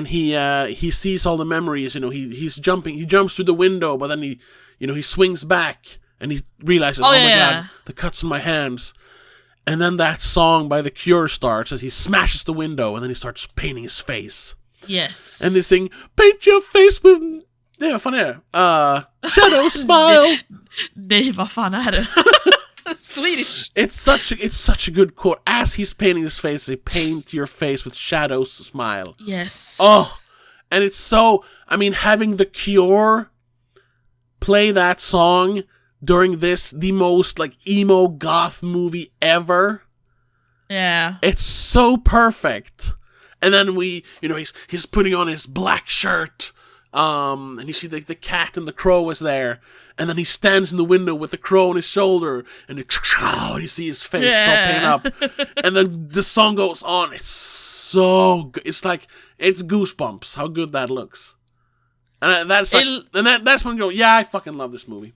he sees all the memories, he jumps through the window, but then he swings back, and he realizes, my God, the cuts on my hands. And then that song by The Cure starts as he smashes the window, and then he starts painting his face. Yes. And they sing, "Paint your face with..." Ja, vad fan är det? Shadow smile. Nej, vad fan är det? Swedish. It's such a good quote. As he's painting his face, they paint your face with Shadow's smile. Yes. Oh, and it's so... I mean, having The Cure play that song during the most, like, emo goth movie ever. Yeah. It's so perfect. And then he's putting on his black shirt, and you see the cat and the crow is there, and then he stands in the window with the crow on his shoulder, and you see his face all painted up, and the song goes on. It's so good. It's like, it's goosebumps how good that looks. And that's like, that's when you go, yeah, I fucking love this movie.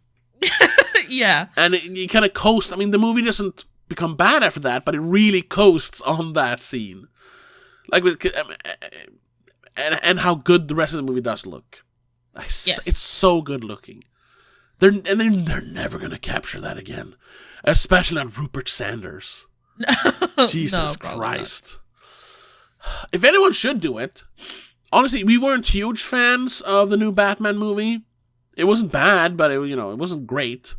Yeah. And you kind of coast. I mean, the movie doesn't become bad after that, but it really coasts on that scene. Like, and how good the rest of the movie does look. Yes. It's so good looking. They're never gonna capture that again, especially not Rupert Sanders. Jesus Christ! If anyone should do it, honestly, we weren't huge fans of the new Batman movie. It wasn't bad, but it wasn't great.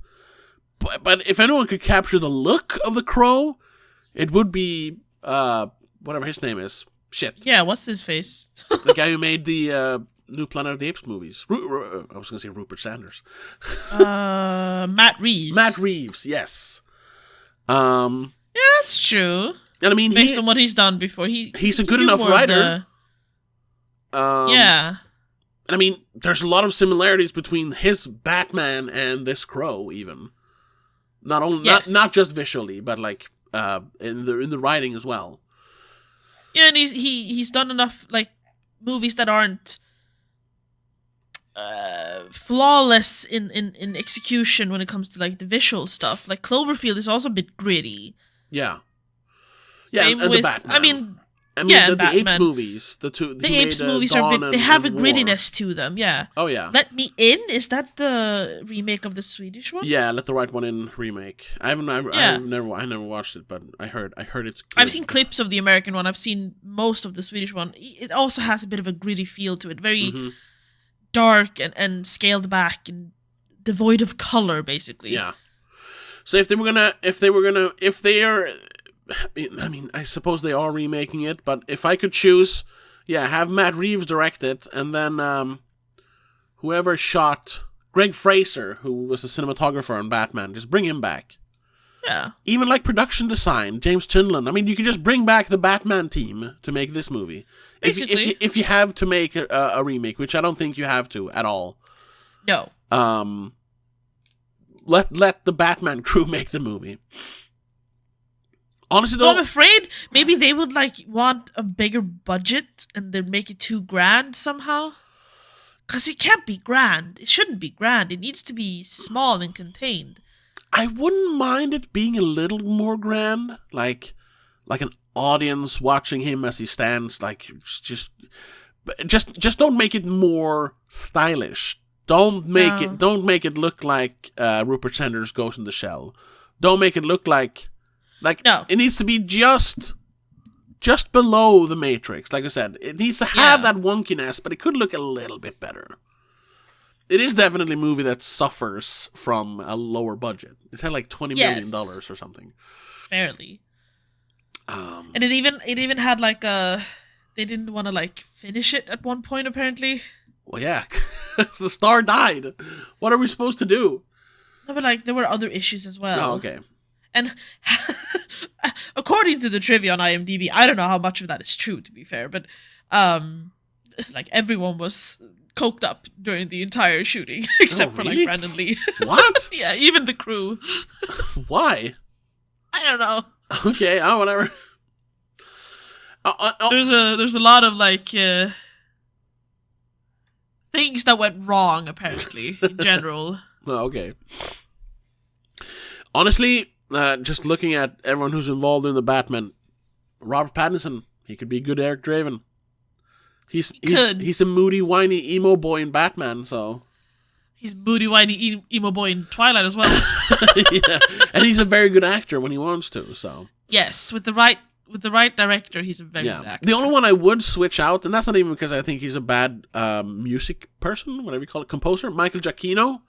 But if anyone could capture the look of the Crow, it would be whatever his name is. Shit. Yeah, what's his face? The guy who made the new Planet of the Apes movies. I was going to say Rupert Sanders. Matt Reeves. Matt Reeves, yes. Yeah, that's true. And I mean, based on what he's done before, he's a good enough writer. Yeah. And I mean, there's a lot of similarities between his Batman and this Crow, even. Not just visually, but like in the writing as well. Yeah, and he's done enough like movies that aren't flawless in execution when it comes to like the visual stuff. Like Cloverfield is also a bit gritty. Yeah. Same and with the Batman. I mean the Apes movies, the Apes movies are they have a grittiness to them. Yeah. Oh yeah. Let Me In, is that the remake of the Swedish one? Yeah, Let the Right One In remake. I never watched it, but I heard it's good. I've seen clips of the American one. I've seen most of the Swedish one. It also has a bit of a gritty feel to it, very dark and scaled back and devoid of color, basically. Yeah. So if they are. I mean, I suppose they are remaking it, but if I could choose, have Matt Reeves direct it, and then whoever shot Greg Fraser, who was a cinematographer on Batman, just bring him back. Yeah. Even like production design, James Tynion. I mean, you could just bring back the Batman team to make this movie. If you have to make a remake, which I don't think you have to at all. No. Let the Batman crew make the movie. Honestly, No, I'm though, afraid maybe they would like want a bigger budget and then make it too grand somehow. Cause it can't be grand. It shouldn't be grand. It needs to be small and contained. I wouldn't mind it being a little more grand, like an audience watching him as he stands. Like just don't make it more stylish. Don't make it look like Rupert Sanders' Ghost in the Shell. Don't make it look like No. It needs to be just below the Matrix. Like I said, it needs to have that wonkiness, but it could look a little bit better. It is definitely a movie that suffers from a lower budget. It had like $20 million or something. Barely. And it even had like they didn't want to like finish it at one point apparently. Well, yeah, the star died. What are we supposed to do? No, but like there were other issues as well. Oh, okay. And according to the trivia on IMDb, I don't know how much of that is true, to be fair, but like everyone was coked up during the entire shooting except for like Brandon Lee. What? Yeah, even the crew. Why? I don't know. Okay, whatever. There's a lot of like things that went wrong apparently in general. Oh, okay. Honestly, just looking at everyone who's involved in the Batman, Robert Pattinson, he could be a good Eric Draven. He's a moody, whiny emo boy in Batman, so he's moody, whiny emo boy in Twilight as well. Yeah, and he's a very good actor when he wants to. So yes, with the right director, he's a very good actor. The only one I would switch out, and that's not even because I think he's a bad music person, whatever you call it, composer, Michael Giacchino,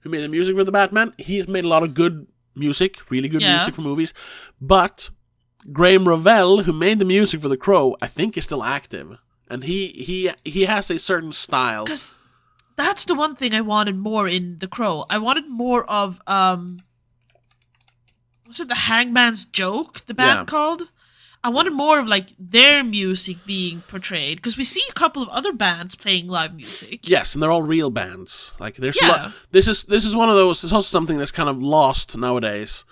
who made the music for the Batman. He's made a lot of good music, really good music for movies. But Graham Revell, who made the music for The Crow, I think is still active, and he has a certain style. Because that's the one thing I wanted more in The Crow. I wanted more of was it The Hangman's Joke? The band called. I wanted more of like their music being portrayed because we see a couple of other bands playing live music. Yes, and they're all real bands. Like there's a lot, this is one of those. It's also something that's kind of lost nowadays.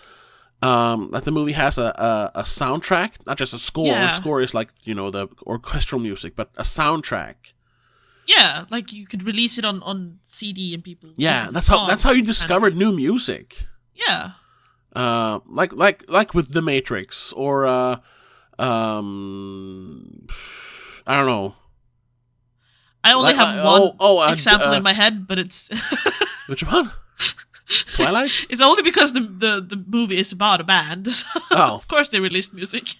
That the movie has a soundtrack, not just a score. Yeah. Score is like the orchestral music, but a soundtrack. Yeah, like you could release it on CD and people. Yeah, that's how you discovered new music. Yeah. Like with The Matrix or I don't know. I only have one example in my head, but it's which one? Twilight? It's only because the movie is about a band. Oh. Of course they released music.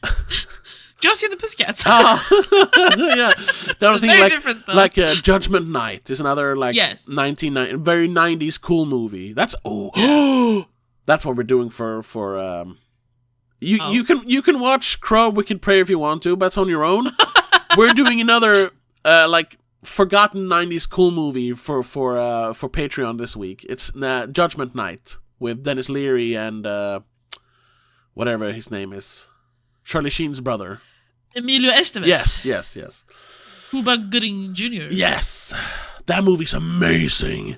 Josie and the Pussycats. Yeah. The other thing, very different, though. Like Judgment Night is another like 1990 very 90s cool movie. That's that's what we're doing for you can watch Crow Wicked Prayer if you want to, but it's on your own. We're doing another like forgotten 90s cool movie for Patreon this week. It's Judgment Night with Dennis Leary and whatever his name is, Charlie Sheen's brother, Emilio Estevez. Yes. Cuba Gooding Jr. Yes, that movie's amazing,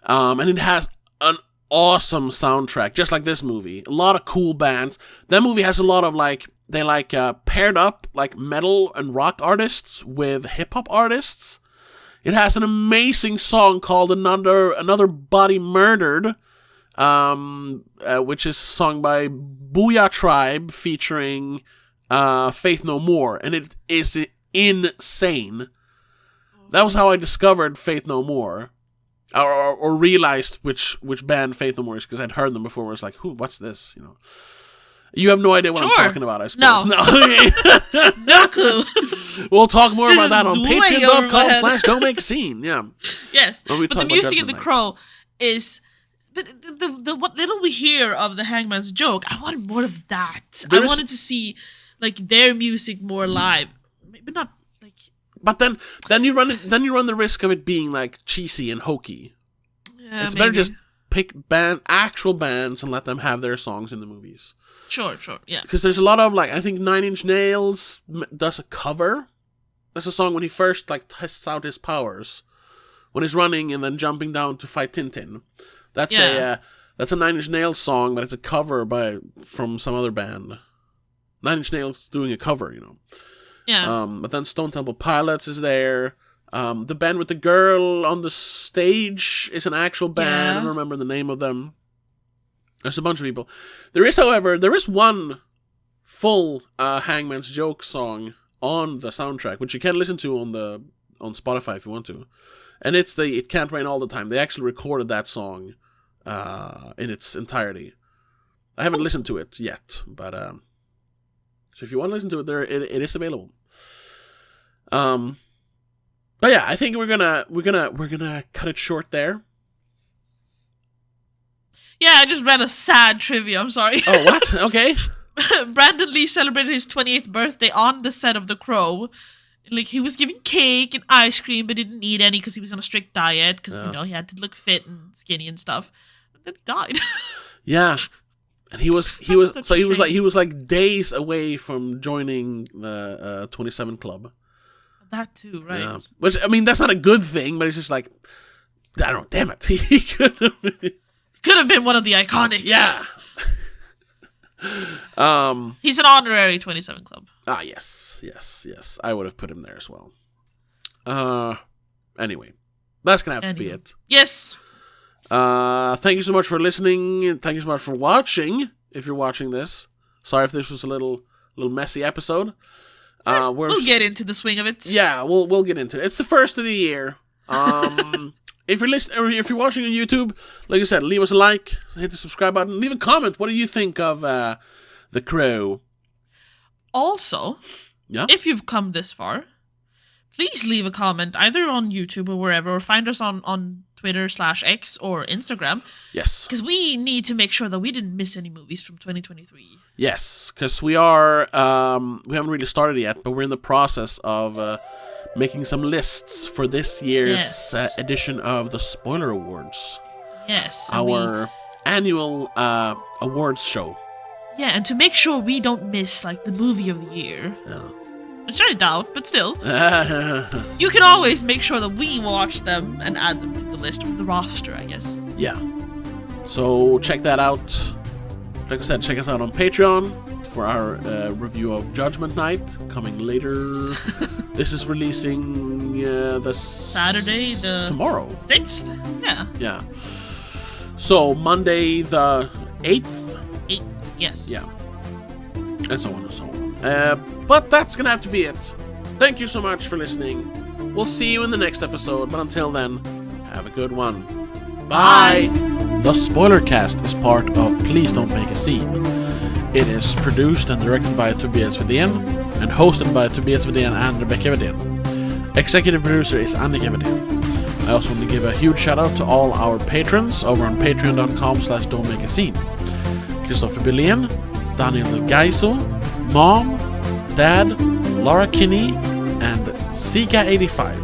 and it has an awesome soundtrack, just like this movie. A lot of cool bands. That movie has a lot of paired up like metal and rock artists with hip hop artists. It has an amazing song called Another Body Murdered, which is sung by Booyah Tribe featuring Faith No More, and it is insane. That was how I discovered Faith No More. Or realized which band Faith No More is, because I'd heard them before. Where it's like, what's this? You have no idea what I'm talking about, I suppose. No. No clue. We'll talk more about that on way patreon.com/don't make a scene. Yeah. Yes. But the music in The Crow is... But the what little we hear of The Hangman's Joke, I wanted more of that. I wanted to see like their music more live. Maybe not like... But then you run the risk of it being like cheesy and hokey. Yeah, it's better just pick actual bands and let them have their songs in the movies. Sure, yeah. Because there's a lot of I think 9 Inch Nails does a cover. That's a song when he first tests out his powers, when he's running and then jumping down to fight Tintin. That's a 9 Inch Nails song, but it's a cover from some other band. Nine Inch Nails doing a cover, Yeah. But then Stone Temple Pilots is there. The band with the girl on the stage is an actual band. I don't remember the name of them. There's a bunch of people. There is one full Hangman's Joke song on the soundtrack, which you can listen to on Spotify if you want to. And it's the It Can't Rain All the Time. They actually recorded that song in its entirety. I haven't listened to it yet, but so if you want to listen to it, it is available. But yeah, I think we're gonna cut it short there. Yeah, I just read a sad trivia. I'm sorry. Oh, what? Okay. Brandon Lee celebrated his 28th birthday on the set of The Crow. Like, he was giving cake and ice cream, but didn't eat any because he was on a strict diet. Because he had to look fit and skinny and stuff. And then he died. Yeah, and he was like days away from joining the 27 Club. That too, right? Yeah. Which, I mean, that's not a good thing, but it's just like, I don't know, damn it. He could have been one of the Iconics. Yeah. He's an honorary 27 Club. Yes. I would have put him there as well. Anyway, that's gonna have to be it. Yes. Thank you so much for listening. Thank you so much for watching. If you're watching this, sorry if this was a little messy episode. We'll get into the swing of it. Yeah, we'll get into it. It's the first of the year. If you're listening, or if you're watching on YouTube, like I said, leave us a like, hit the subscribe button, leave a comment. What do you think of The Crow? Also, if you've come this far, please leave a comment either on YouTube or wherever, or find us on Twitter/X or Instagram. Yes. Because we need to make sure that we didn't miss any movies from 2023. Yes, because we haven't really started yet, but we're in the process of making some lists for this year's edition of the Spoiler Awards. Yes. Our annual awards show. Yeah, and to make sure we don't miss, like, the movie of the year. Yeah. Which I doubt, but still. You can always make sure that we watch them and add them to the list, or the roster, I guess. Yeah. So check that out. Like I said, check us out on Patreon for our review of Judgment Night, coming later. This is releasing Saturday, tomorrow. 6th? Yeah. Yeah. So Monday the 8th? 8th, yes. Yeah. And so on and so on. But that's gonna have to be it. Thank you so much for listening. We'll see you in the next episode, but until then, have a good one. Bye! The Spoilercast is part of Please Don't Make a Scene. It is produced and directed by Tobias Vedén and hosted by Tobias Vedén and Rebecca Vedén. Executive producer is Annika Vedén. I also want to give a huge shout out to all our patrons over on patreon.com/don'tmakeascene. Christopher Billén, Daniel Del Gaiso, Mom, Dad, Laura Kinney, and Sika85.